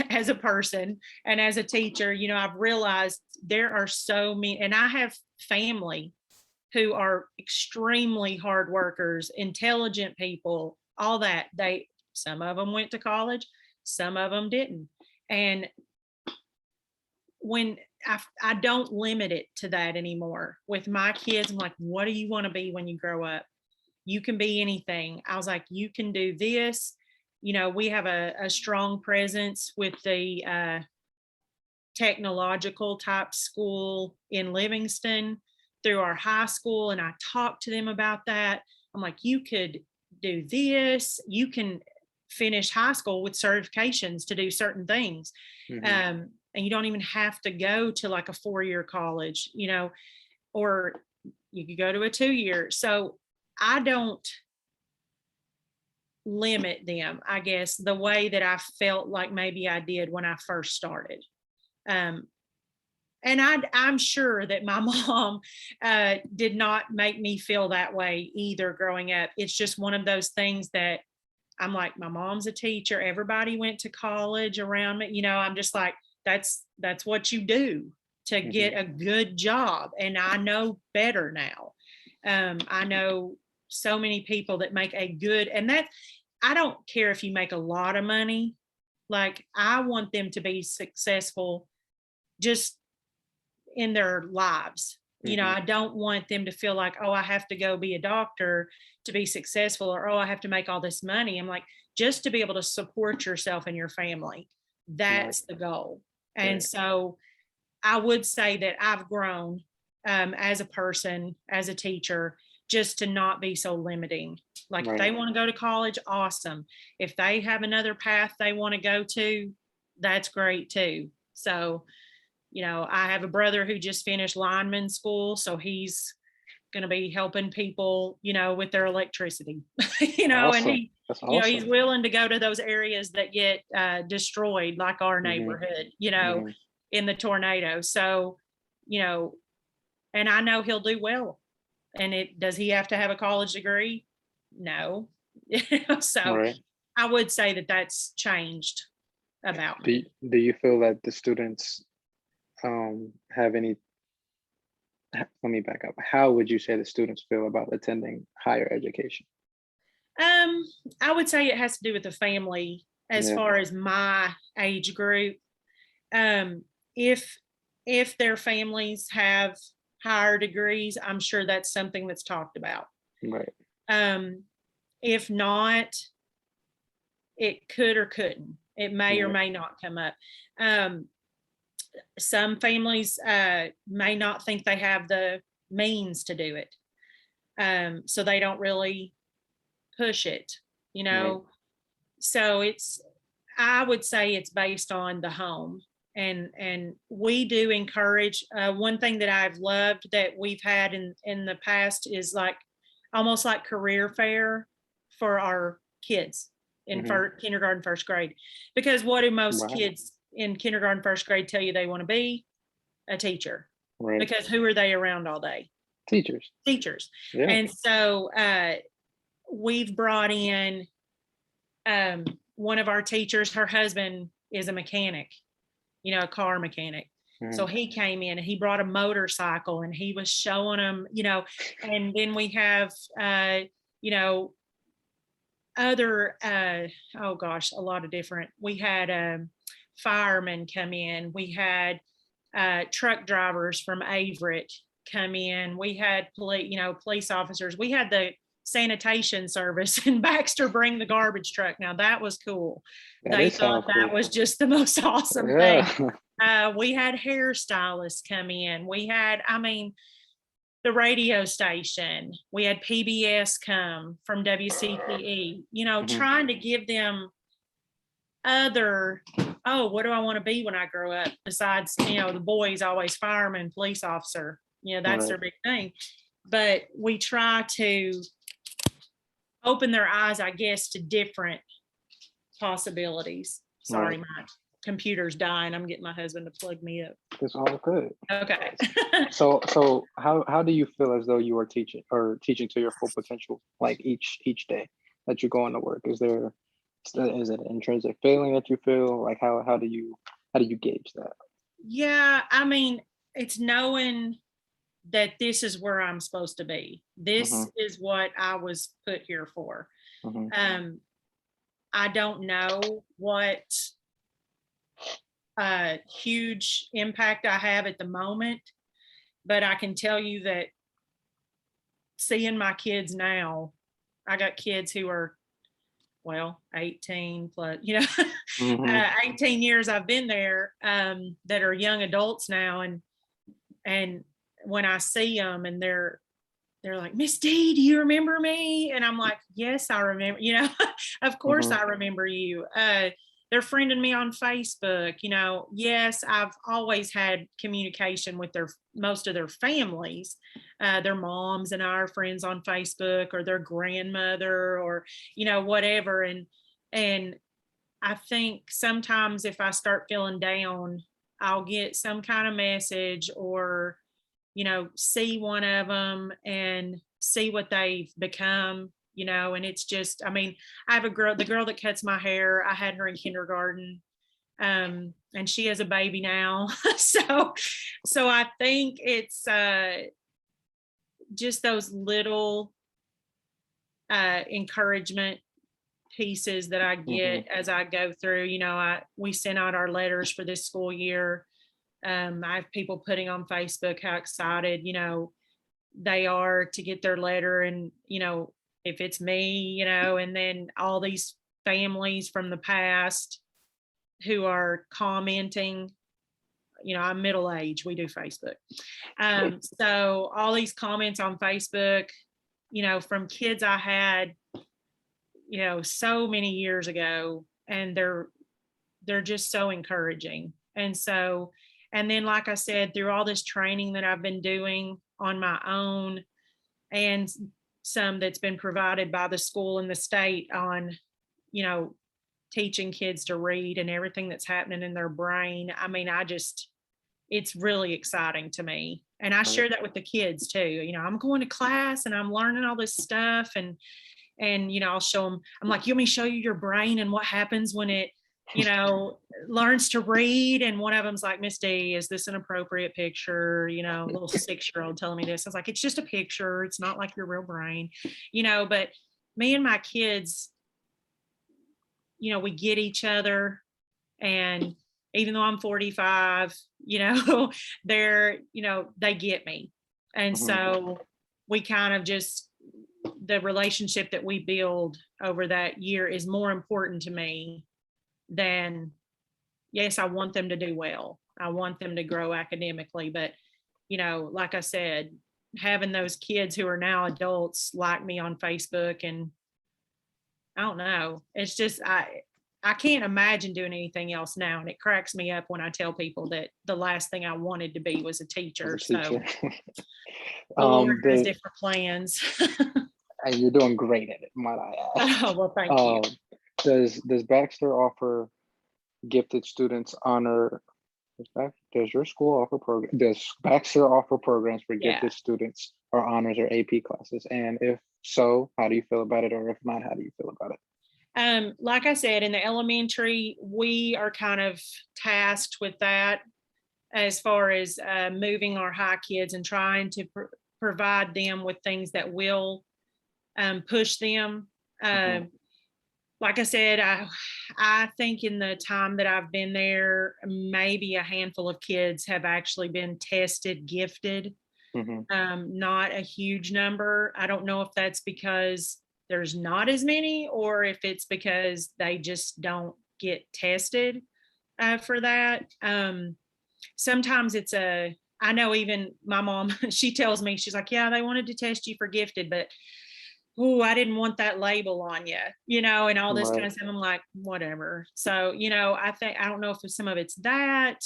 [SPEAKER 2] as a person and as a teacher, I've realized there are so many, and I have family who are extremely hard workers, intelligent people, all that. Some of them went to college, some of them didn't. And when I don't limit it to that anymore with my kids, I'm like, what do you want to be when you grow up? You can be anything. I was like, you can do this. We have a strong presence with the technological type school in Livingston through our high school. And I talked to them about that. I'm like, you could do this. You can finish high school with certifications to do certain things.
[SPEAKER 1] Mhm.
[SPEAKER 2] And you don't even have to go to like a 4-year college, or you could go to a 2-year. So I don't limit them, I guess, the way that I felt like maybe I did when I first started. Um, and I'm sure that my mom did not make me feel that way either growing up. It's just one of those things that I'm like, my mom's a teacher. Everybody went to college around me. I'm just like, that's what you do to
[SPEAKER 1] Mhm.
[SPEAKER 2] get a good job. And I know better now. I know so many people that make a good, and that I don't care if you make a lot of money. Like I want them to be successful just in their lives.
[SPEAKER 1] Mhm.
[SPEAKER 2] I don't want them to feel like, oh, I have to go be a doctor to be successful, or oh, I have to make all this money. I'm like, just to be able to support yourself and your family.
[SPEAKER 1] Right.
[SPEAKER 2] That's the goal. And
[SPEAKER 1] Right.
[SPEAKER 2] so I would say that I've grown as a person, as a teacher, just to not be so limiting. Like if
[SPEAKER 1] Right.
[SPEAKER 2] they want to go to college, awesome. If they have another path they want to go to, that's great too. So, I have a brother who just finished lineman school, so he's going to be helping people, with their electricity, and
[SPEAKER 1] Awesome. That's
[SPEAKER 2] he's
[SPEAKER 1] awesome.
[SPEAKER 2] willing to go to those areas that get destroyed, like our
[SPEAKER 1] Mhm.
[SPEAKER 2] neighborhood,
[SPEAKER 1] Mhm.
[SPEAKER 2] in the tornado. So, you know, and I know he'll do well. And does he have to have a college degree? No. So
[SPEAKER 1] Right.
[SPEAKER 2] I would say that that's changed about
[SPEAKER 1] Do you,
[SPEAKER 2] me.
[SPEAKER 1] do you feel that the students have any let me back up. How would you say the students feel about attending higher education?
[SPEAKER 2] Um, I would say it has to do with the family as
[SPEAKER 1] Yeah.
[SPEAKER 2] far as my age group. Um, if their families have higher degrees, I'm sure that's something that's talked about.
[SPEAKER 1] Right.
[SPEAKER 2] Um, If not, it could or couldn't. It may or
[SPEAKER 1] Right.
[SPEAKER 2] may not come up. Some families may not think they have the means to do it. So they don't really push it, you
[SPEAKER 1] Right.
[SPEAKER 2] know. So I would say it's based on the home. And we do encourage, one thing that I've loved that we've had in the past is like almost like career fair for our kids in
[SPEAKER 1] Hmm.
[SPEAKER 2] kindergarten, first grade. Because what do most
[SPEAKER 1] Wow.
[SPEAKER 2] kids in kindergarten, first grade tell you they want to be? A teacher.
[SPEAKER 1] Right.
[SPEAKER 2] Because who are they around all day?
[SPEAKER 1] Teachers.
[SPEAKER 2] Teachers.
[SPEAKER 1] Yeah.
[SPEAKER 2] And so we've brought in one of our teachers. Her husband is a mechanic, a car mechanic. So
[SPEAKER 1] Mhm.
[SPEAKER 2] he came in and he brought a motorcycle and he was showing them, and then we have, you know, other, oh gosh, a lot of different, we had firemen come in. We had truck drivers from Averett come in. We had police officers. We had the sanitation service in Baxter bring the garbage truck. Now that was cool.
[SPEAKER 1] That
[SPEAKER 2] They
[SPEAKER 1] is
[SPEAKER 2] thought
[SPEAKER 1] sound
[SPEAKER 2] that
[SPEAKER 1] cool.
[SPEAKER 2] was just the most awesome thing.
[SPEAKER 1] Yeah.
[SPEAKER 2] We had hairstylists come in. We had, the radio station. We had PBS come from WCTE,
[SPEAKER 1] Mhm.
[SPEAKER 2] trying to give them other, oh, what do I want to be when I grow up? Besides, the boys always fireman, police officer, that's
[SPEAKER 1] Right.
[SPEAKER 2] their big thing. But we try to open their eyes, I guess, to different possibilities. Sorry,
[SPEAKER 1] Right.
[SPEAKER 2] my computer's dying. I'm getting my husband to plug me up.
[SPEAKER 1] It's all good.
[SPEAKER 2] Okay.
[SPEAKER 1] So how do you feel as though you are teaching to your full potential, like each day that you go into work? Is it an intrinsic feeling that you feel? Like how do you gauge that?
[SPEAKER 2] Yeah, it's knowing that this is where I'm supposed to be. This
[SPEAKER 1] Hmm.
[SPEAKER 2] is what I was put here for.
[SPEAKER 1] Hmm.
[SPEAKER 2] Um, I don't know what huge impact I have at the moment, but I can tell you that seeing my kids now, I got kids who are, well, 18 plus,
[SPEAKER 1] Hmm.
[SPEAKER 2] 18 years I've been there, that are young adults now. And when I see them and they're like, Miss D, do you remember me? And I'm like, yes, I remember, of course
[SPEAKER 1] Hmm.
[SPEAKER 2] I remember you. They're friending me on Facebook, yes, I've always had communication with most of their families, their moms and our friends on Facebook, or their grandmother, or, whatever. And I think sometimes if I start feeling down, I'll get some kind of message, or see one of them and see what they've become, and it's just, I have the girl that cuts my hair, I had her in kindergarten, and she has a baby now. So I think it's just those little encouragement pieces that I
[SPEAKER 1] Hmm.
[SPEAKER 2] get as I go through. We sent out our letters for this school year. I have people putting on Facebook how excited, they are to get their letter. And, if it's me, and then all these families from the past who are commenting, I'm middle aged, we do Facebook. So all these comments on Facebook, from kids I had, so many years ago, and they're just so encouraging. And then, like I said, through all this training that I've been doing on my own, and some that's been provided by the school and the state on, you know, teaching kids to read and everything that's happening in their brain. It's really exciting to me. And I
[SPEAKER 1] Right.
[SPEAKER 2] share that with the kids too. I'm going to class and I'm learning all this stuff, and I'll show them. I'm like, you want me to show you your brain and what happens when it you know learns to read? And one of them's like, Miss D, is this an appropriate picture? A little 6-year-old telling me this. I was like, it's just a picture, it's not like your real brain. But me and my kids, we get each other. And even though I'm 45, they're they get me. And
[SPEAKER 1] Hmm.
[SPEAKER 2] so we kind of just the relationship that we build over that year is more important to me than, yes, I want them to do well. I want them to grow academically, but like I said, having those kids who are now adults like me on Facebook, and I don't know, it's just, I can't imagine doing anything else now. And it cracks me up when I tell people that the last thing I wanted to be was a teacher.
[SPEAKER 1] As a teacher.
[SPEAKER 2] So the Lord has
[SPEAKER 1] The,
[SPEAKER 2] different plans.
[SPEAKER 1] and you're doing great at it, might I add.
[SPEAKER 2] Oh, well, thank you.
[SPEAKER 1] Does Baxter offer gifted students honor? Does your school offer program? Does Baxter offer programs for
[SPEAKER 2] Yeah.
[SPEAKER 1] gifted students or honors or AP classes? And if so, how do you feel about it? Or if not, how do you feel about it?
[SPEAKER 2] Like I said, in the elementary, we are kind of tasked with that as far as moving our high kids and trying to provide them with things that will push them. Like I said, I think in the time that I've been there, maybe a handful of kids have actually been tested gifted. Not a huge number. I don't know if that's because there's not as many, or if it's because they just don't get tested for that. Sometimes it's I know even my mom, she tells me, she's like, yeah, they wanted to test you for gifted, but oh, I didn't want that label on you, and all this kind of stuff. I'm like, whatever. So, I don't know if some of it's that,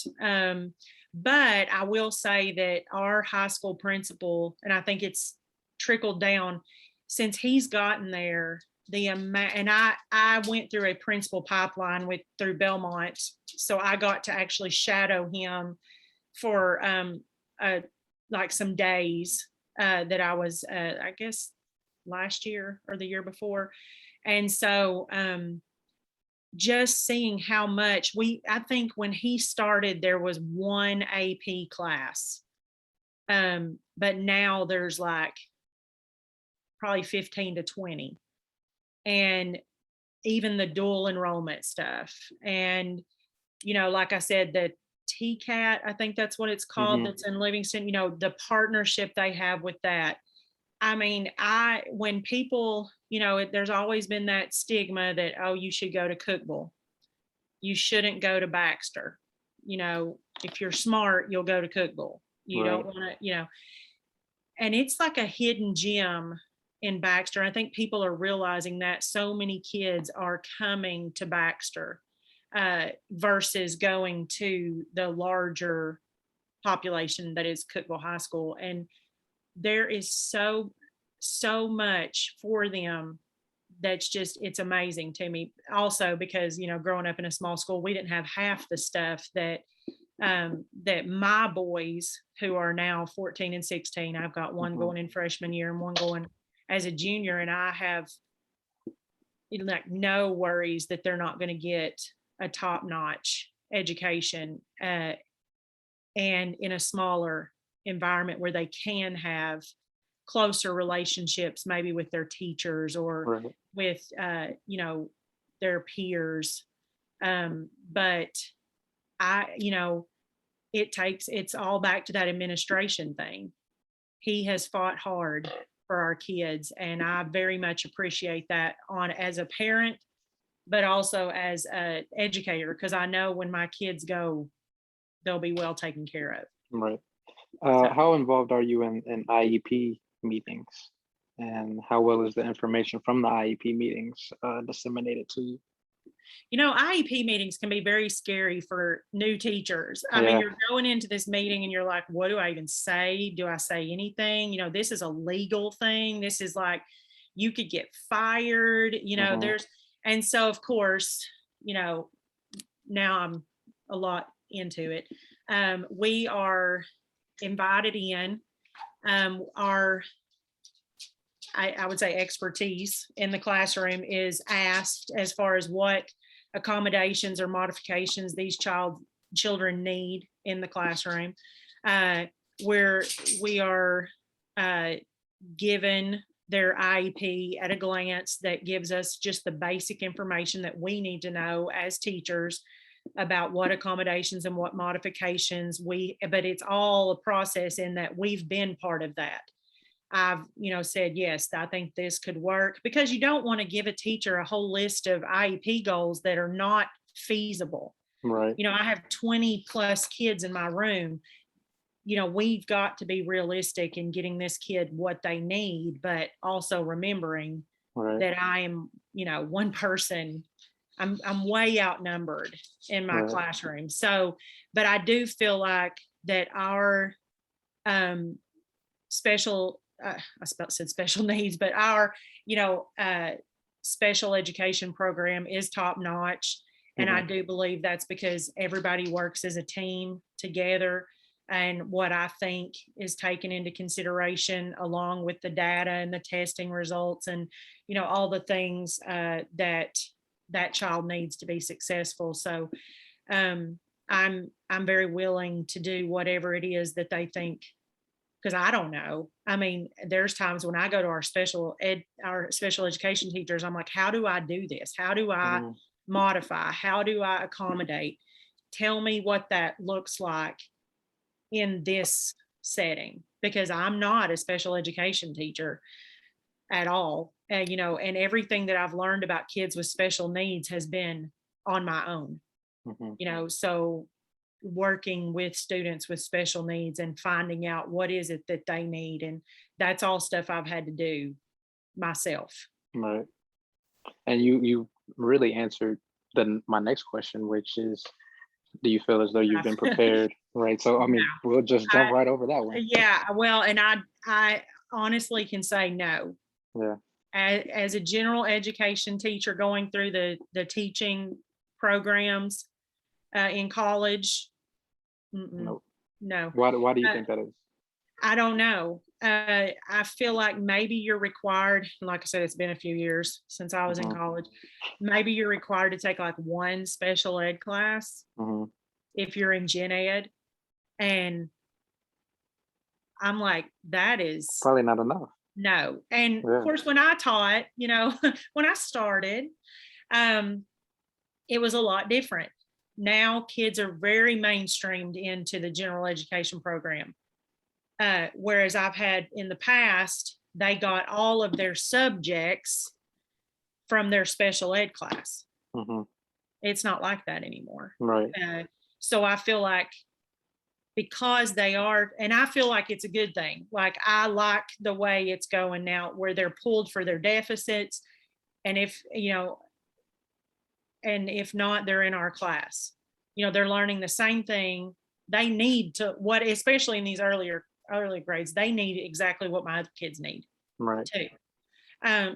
[SPEAKER 2] but I will say that our high school principal, and I think it's trickled down since he's gotten there, the amount, and I went through a principal pipeline through Belmont. So I got to actually shadow him for like some days that I was, I guess, last year or the year before. And so just seeing how much I think when he started, there was one AP class. But now there's like probably 15 to 20. And even the dual enrollment stuff. And, like I said, the TCAT, I think that's what it's called, that's in Livingston, the partnership they have with that. I mean, when people, there's always been that stigma that, oh, you should go to Cookville. You shouldn't go to Baxter. If you're smart, you'll go to Cookville. You don't want to, and it's like a hidden gem in Baxter. I think people are realizing that so many kids are coming to Baxter versus going to the larger population that is Cookville High School. And there is so much for them that's just, it's amazing to me. Also because, growing up in a small school, we didn't have half the stuff that that my boys, who are now 14 and 16, I've got one going in freshman year and one going as a junior, and I have like no worries that they're not going to get a top-notch education and in a smaller environment where they can have closer relationships, maybe with their teachers or with their peers. But it's all back to that administration thing. He has fought hard for our kids, and I very much appreciate that as a parent, but also as an educator, because I know when my kids go, they'll be well taken care of.
[SPEAKER 1] Right. How involved are you in IEP meetings, and how well is the information from the IEP meetings disseminated to you?
[SPEAKER 2] IEP meetings can be very scary for new teachers. I mean, you're going into this meeting and you're like, what do I even say? Do I say anything? This is a legal thing. This is like, you could get fired, and so of course, now I'm a lot into it. We are invited in. I would say expertise in the classroom is asked as far as what accommodations or modifications these children need in the classroom, where we are given their IEP at a glance that gives us just the basic information that we need to know as teachers about what accommodations and what modifications but it's all a process in that we've been part of that. I've, said, yes, I think this could work, because you don't want to give a teacher a whole list of IEP goals that are not feasible.
[SPEAKER 1] Right.
[SPEAKER 2] I have 20 plus kids in my room. We've got to be realistic in getting this kid what they need, but also remembering
[SPEAKER 1] Right.
[SPEAKER 2] that I am, one person. I'm way outnumbered in my
[SPEAKER 1] Right.
[SPEAKER 2] classroom. So, but I do feel like that our special, said special needs, but our, special education program is top notch. And I do believe that's because everybody works as a team together. And what I think is taken into consideration, along with the data and the testing results, and all the things that child needs to be successful. So I'm very willing to do whatever it is that they think, because I don't know. I mean, there's times when I go to our special education teachers, I'm like, how do I do this? How do I modify? How do I accommodate? Tell me what that looks like in this setting, because I'm not a special education teacher at all. And everything that I've learned about kids with special needs has been on my own. So working with students with special needs and finding out what is it that they need, and that's all stuff I've had to do myself.
[SPEAKER 1] Right. And you really answered my next question, which is, do you feel as though you've been prepared? Right. So, I mean, we'll just jump right over that one.
[SPEAKER 2] Yeah. Well, and I honestly can say no.
[SPEAKER 1] Yeah.
[SPEAKER 2] As a general education teacher going through the teaching programs in college,
[SPEAKER 1] Nope.
[SPEAKER 2] no.
[SPEAKER 1] Why do you think that is?
[SPEAKER 2] I don't know. I feel like maybe you're required, like I said, it's been a few years since I was in college. Maybe you're required to take like one special ed class if you're in gen ed. And I'm like, that is
[SPEAKER 1] probably not enough.
[SPEAKER 2] No. And of course, when I taught, when I started, it was a lot different. Now kids are very mainstreamed into the general education program. Whereas I've had in the past, they got all of their subjects from their special ed class. It's not like that anymore.
[SPEAKER 1] Right.
[SPEAKER 2] So I feel like, because they are, and I feel like it's a good thing. Like, I like the way it's going now, where they're pulled for their deficits. And if not, they're in our class. They're learning the same thing. They need to, especially in these early grades, they need exactly what my other kids need.
[SPEAKER 1] Right.
[SPEAKER 2] Too.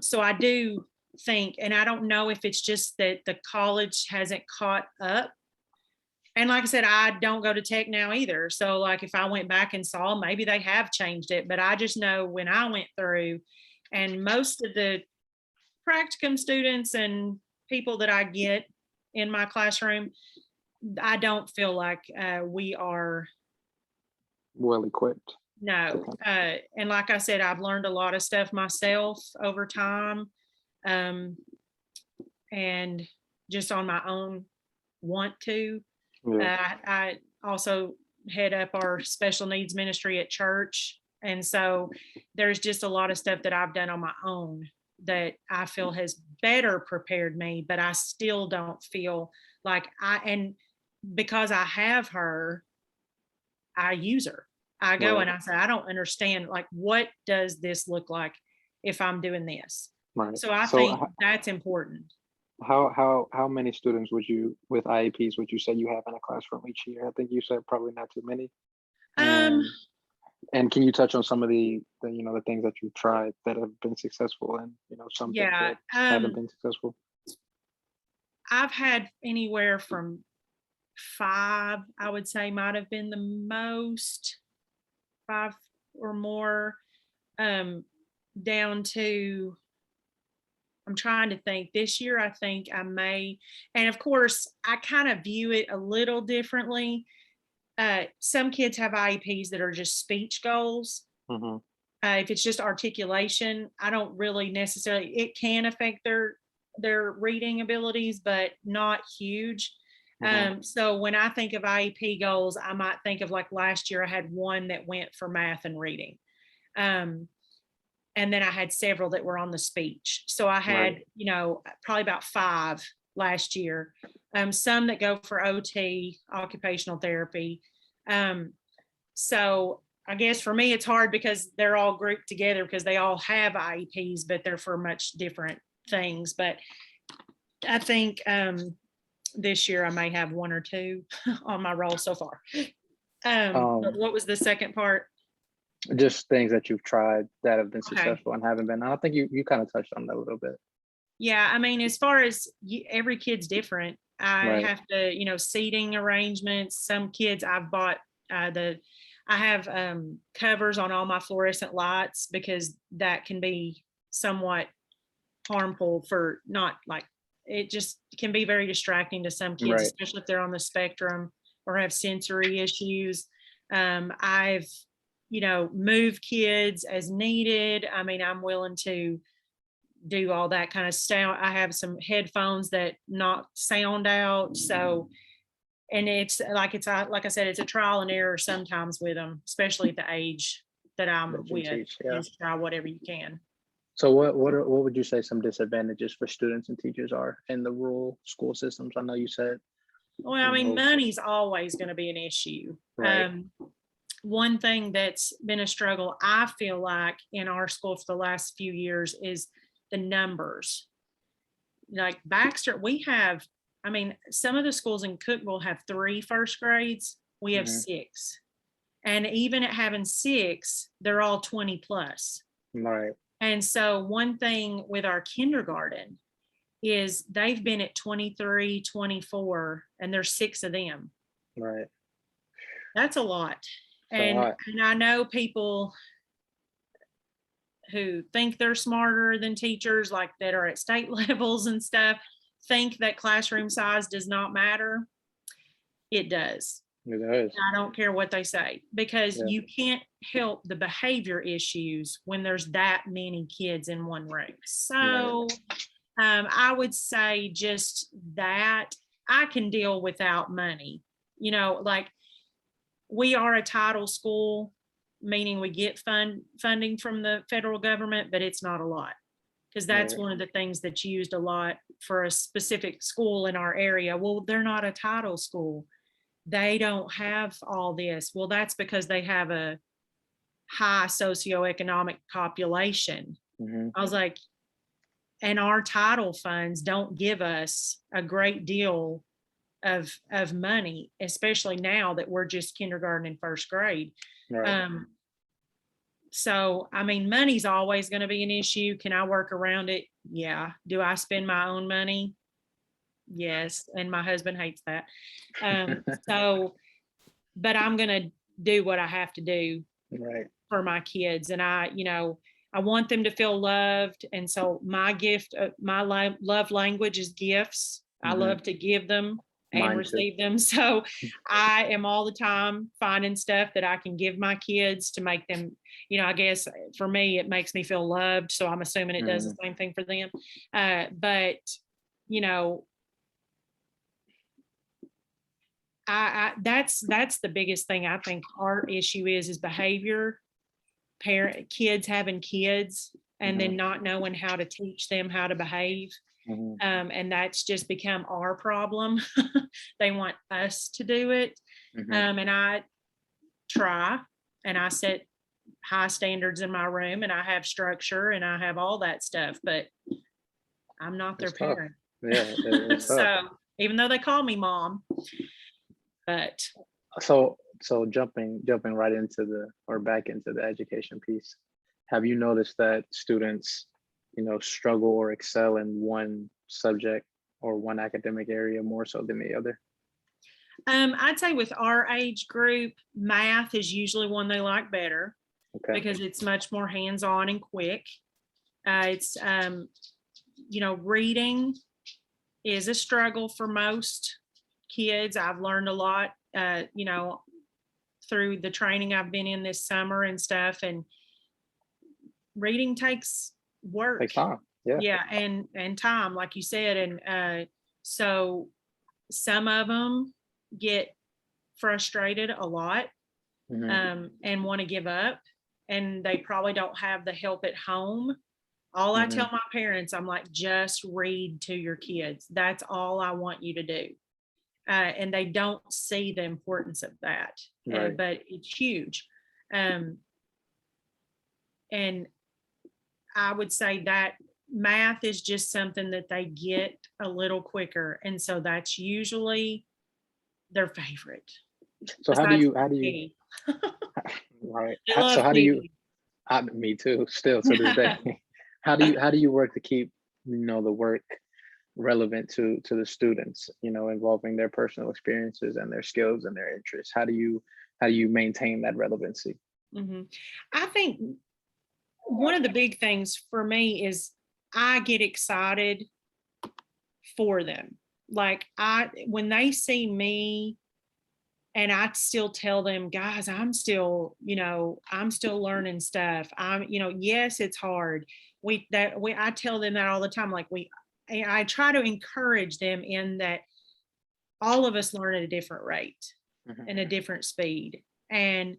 [SPEAKER 2] So I do think, and I don't know if it's just that the college hasn't caught up. And like I said, I don't go to tech now either. So like, if I went back and saw, maybe they have changed it, but I just know when I went through, and most of the practicum students and people that I get in my classroom, I don't feel like we are
[SPEAKER 1] well equipped.
[SPEAKER 2] No. And like I said, I've learned a lot of stuff myself over time. And just on my own want to. I also head up our special needs ministry at church. And so there's just a lot of stuff that I've done on my own that I feel has better prepared me, but I still don't feel like and because I have her, I use her. I go and I say, I don't understand, like, what does this look like if I'm doing this?
[SPEAKER 1] Right.
[SPEAKER 2] So I think that's important.
[SPEAKER 1] How many students with IEPs would you say you have in a classroom each year? I think you said probably not too many. And can you touch on some of the things that you've tried that have been successful, and some things that haven't been successful?
[SPEAKER 2] I've had anywhere from 5, I would say, might have been the most, 5 or more, down to, I'm trying to think, this year I think I may, and of course I kind of view it a little differently. Some kids have IEPs that are just speech goals. If it's just articulation, I don't really necessarily, it can affect their reading abilities, but not huge. So when I think of IEP goals, I might think of, like, last year I had one that went for math and reading. And then I had several that were on the speech. So I had,
[SPEAKER 1] Right.
[SPEAKER 2] you know, probably about 5 last year. Some that go for OT, occupational therapy. So I guess for me, it's hard because they're all grouped together because they all have IEPs, but they're for much different things. But I think this year I may have 1 or 2 on my roll so far. But what was the second part?
[SPEAKER 1] Just things that you've tried that have been
[SPEAKER 2] Okay.
[SPEAKER 1] successful and haven't been. I think you kind of touched on that a little bit.
[SPEAKER 2] Yeah, I mean, as far as every kid's different. I
[SPEAKER 1] Right.
[SPEAKER 2] have to, you know, seating arrangements. Some kids I've bought I have covers on all my fluorescent lights because that can be somewhat harmful for not like it just can be very distracting to some kids,
[SPEAKER 1] Right.
[SPEAKER 2] especially if they're on the spectrum or have sensory issues. I've, you know, moved kids as needed. I mean, I'm willing to do all that kind of stuff. I have some headphones that knock sound out. So, and it's like I said, it's a trial and error sometimes with them, especially at the age that I'm
[SPEAKER 1] That you
[SPEAKER 2] with.
[SPEAKER 1] teach.
[SPEAKER 2] You
[SPEAKER 1] Yeah.
[SPEAKER 2] just try whatever you can.
[SPEAKER 1] So what would you say some disadvantages for students and teachers are in the rural school systems? I know you said,
[SPEAKER 2] Well, I
[SPEAKER 1] you
[SPEAKER 2] mean,
[SPEAKER 1] know,
[SPEAKER 2] money's always going to be an issue.
[SPEAKER 1] right.
[SPEAKER 2] One thing that's been a struggle, I feel like, in our school for the last few years is the numbers. Like Baxter, we have, I mean, some of the schools in Cookville have 3 first grades. We have
[SPEAKER 1] Mhm.
[SPEAKER 2] 6. And even at having 6, they're all 20 plus.
[SPEAKER 1] Right.
[SPEAKER 2] And so one thing with our kindergarten is they've been at 23, 24, and there's 6 of them.
[SPEAKER 1] Right.
[SPEAKER 2] That's a lot.
[SPEAKER 1] It's a lot.
[SPEAKER 2] And I know people who think they're smarter than teachers, like that are at state levels and stuff, think that classroom size does not matter. It does.
[SPEAKER 1] It is.
[SPEAKER 2] I don't care what they say because
[SPEAKER 1] Yeah.
[SPEAKER 2] you can't help the behavior issues when there's that many kids in one room. So I would say just that I can deal without money. You know, like we are a title school, meaning we get funding from the federal government, but it's not a lot because that's
[SPEAKER 1] Right.
[SPEAKER 2] one of the things that's used a lot for a specific school in our area. Well, they're not a title school. They don't have all this. Well, that's because they have a high socioeconomic population.
[SPEAKER 1] Mhm.
[SPEAKER 2] I was like, and our title funds don't give us a great deal of money, especially now that we're just kindergarten and first grade.
[SPEAKER 1] Right.
[SPEAKER 2] So I mean, money's always going to be an issue. Can I work around it? Yeah. Do I spend my own money? Yes. And my husband hates that. So, but I'm going to do what I have to do
[SPEAKER 1] Right.
[SPEAKER 2] for my kids. And I, you know, I want them to feel loved. And so my gift, my love language is gifts. I
[SPEAKER 1] Mhm.
[SPEAKER 2] love to give them and
[SPEAKER 1] Mine too.
[SPEAKER 2] receive them. So I am all the time finding stuff that I can give my kids to make them, you know, I guess for me, it makes me feel loved. So I'm assuming it does the same thing for them. But, you know, that's the biggest thing I think our issue is behavior, kids having kids and then not knowing how to teach them how to behave.
[SPEAKER 1] Mhm.
[SPEAKER 2] And that's just become our problem. They want us to do it.
[SPEAKER 1] Mhm.
[SPEAKER 2] And I try and I set high standards in my room and I have structure and I have all that stuff, but I'm not their
[SPEAKER 1] It's tough.
[SPEAKER 2] parent.
[SPEAKER 1] Yeah, it's tough.
[SPEAKER 2] So even though they call me mom, but
[SPEAKER 1] So jumping right into back into the education piece, have you noticed that students, you know, struggle or excel in one subject or one academic area more so than the other?
[SPEAKER 2] I'd say with our age group, math is usually one they like better
[SPEAKER 1] Okay.
[SPEAKER 2] because it's much more hands-on and quick. It's you know, reading is a struggle for most kids. I've learned a lot, you know, through the training I've been in this summer and stuff. And reading takes work.
[SPEAKER 1] Takes time. Yeah.
[SPEAKER 2] Yeah, and time, like you said. And so some of them get frustrated a lot
[SPEAKER 1] Mhm.
[SPEAKER 2] and want to give up. and they probably don't have the help at home. All I
[SPEAKER 1] Mhm.
[SPEAKER 2] tell my parents, I'm like, just read to your kids. That's all I want you to do. And they don't see the importance of that,
[SPEAKER 1] Right.
[SPEAKER 2] but it's huge. Um, and I would say that math is just something that they get a little quicker. And so that's usually their favorite,
[SPEAKER 1] So
[SPEAKER 2] besides
[SPEAKER 1] how do you
[SPEAKER 2] PE.
[SPEAKER 1] right.
[SPEAKER 2] They love
[SPEAKER 1] So how do you
[SPEAKER 2] PE.
[SPEAKER 1] me too, still to this day. How do you work to keep, the work relevant to the students, involving their personal experiences and their skills and their interests? How do you maintain that relevancy?
[SPEAKER 2] Mhm. I think one of the big things for me is I get excited for them. Like when they see me and I still tell them, guys, I'm still learning stuff. Yes, it's hard. I tell them that all the time. I try to encourage them in that all of us learn at a different rate
[SPEAKER 1] Mhm.
[SPEAKER 2] and a different speed. And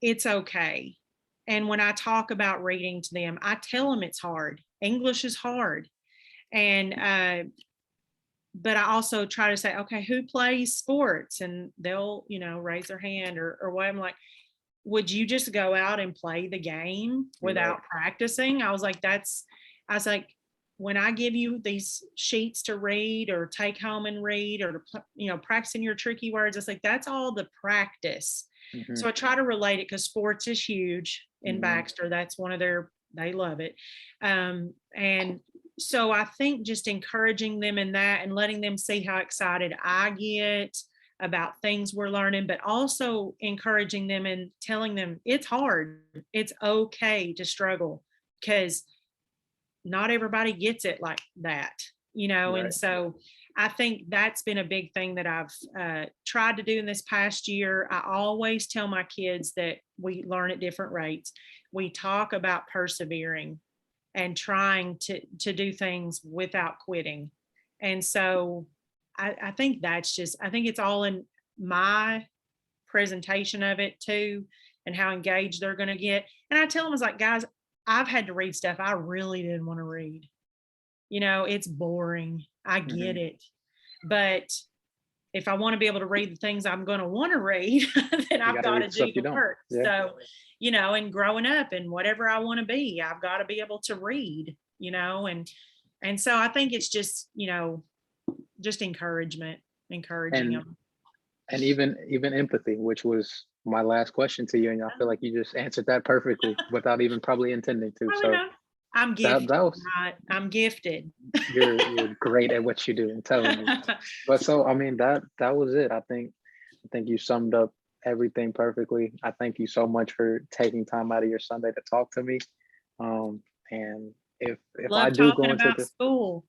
[SPEAKER 2] it's okay. And when I talk about reading to them, I tell them it's hard. English is hard. And but I also try to say, okay, who plays sports? And they'll, raise their hand or what. I'm like, would you just go out and play the game
[SPEAKER 1] Right.
[SPEAKER 2] without practicing? I was like, when I give you these sheets to read or take home and read or practicing your tricky words, it's like, that's all the practice.
[SPEAKER 1] Mhm.
[SPEAKER 2] So I try to relate it because sports is huge in
[SPEAKER 1] Mhm.
[SPEAKER 2] Baxter. That's they love it. And so I think just encouraging them in that and letting them see how excited I get about things we're learning, but also encouraging them and telling them it's hard. It's okay to struggle because not everybody gets it like that. And
[SPEAKER 1] Right.
[SPEAKER 2] so I think that's been a big thing that I've tried to do in this past year. I always tell my kids that we learn at different rates. We talk about persevering and trying to do things without quitting. And so I think I think it's all in my presentation of it too, and how engaged they're going to get. And I tell them, it's like, guys, I've had to read stuff I really didn't want to read. It's boring. I get
[SPEAKER 1] Mhm.
[SPEAKER 2] it. But if I want to be able to read the things I'm going to want to read, then
[SPEAKER 1] You
[SPEAKER 2] I've
[SPEAKER 1] got to
[SPEAKER 2] got
[SPEAKER 1] read
[SPEAKER 2] to
[SPEAKER 1] the stuff
[SPEAKER 2] do
[SPEAKER 1] you
[SPEAKER 2] the
[SPEAKER 1] don't.
[SPEAKER 2] work.
[SPEAKER 1] Yeah.
[SPEAKER 2] So, and growing up and whatever I want to be, I've got to be able to read, and so I think it's just encouraging
[SPEAKER 1] And
[SPEAKER 2] them.
[SPEAKER 1] even empathy, which was my last question to you, and I feel like you just answered that perfectly without even probably intending to.
[SPEAKER 2] Well,
[SPEAKER 1] So
[SPEAKER 2] I'm
[SPEAKER 1] that
[SPEAKER 2] gifted,
[SPEAKER 1] that was
[SPEAKER 2] right? I'm gifted.
[SPEAKER 1] you're great at what you do. I'm telling you. But so I mean that was it. I think you summed up everything perfectly. I thank you so much for taking time out of your Sunday to talk to me. And if I
[SPEAKER 2] Love
[SPEAKER 1] do
[SPEAKER 2] talking
[SPEAKER 1] go into
[SPEAKER 2] about
[SPEAKER 1] this,
[SPEAKER 2] school.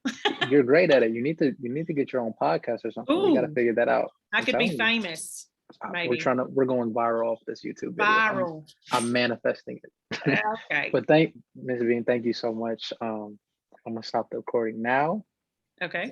[SPEAKER 1] you're great at it. You need to get your own podcast or something. We got to
[SPEAKER 2] Ooh,
[SPEAKER 1] figure that out.
[SPEAKER 2] I
[SPEAKER 1] I'm
[SPEAKER 2] could be
[SPEAKER 1] telling you.
[SPEAKER 2] famous, maybe
[SPEAKER 1] We're going viral off this YouTube video.
[SPEAKER 2] viral.
[SPEAKER 1] I'm manifesting it.
[SPEAKER 2] Okay.
[SPEAKER 1] But Ms. Bean, thank you so much. I'm gonna stop the recording now.
[SPEAKER 2] Okay.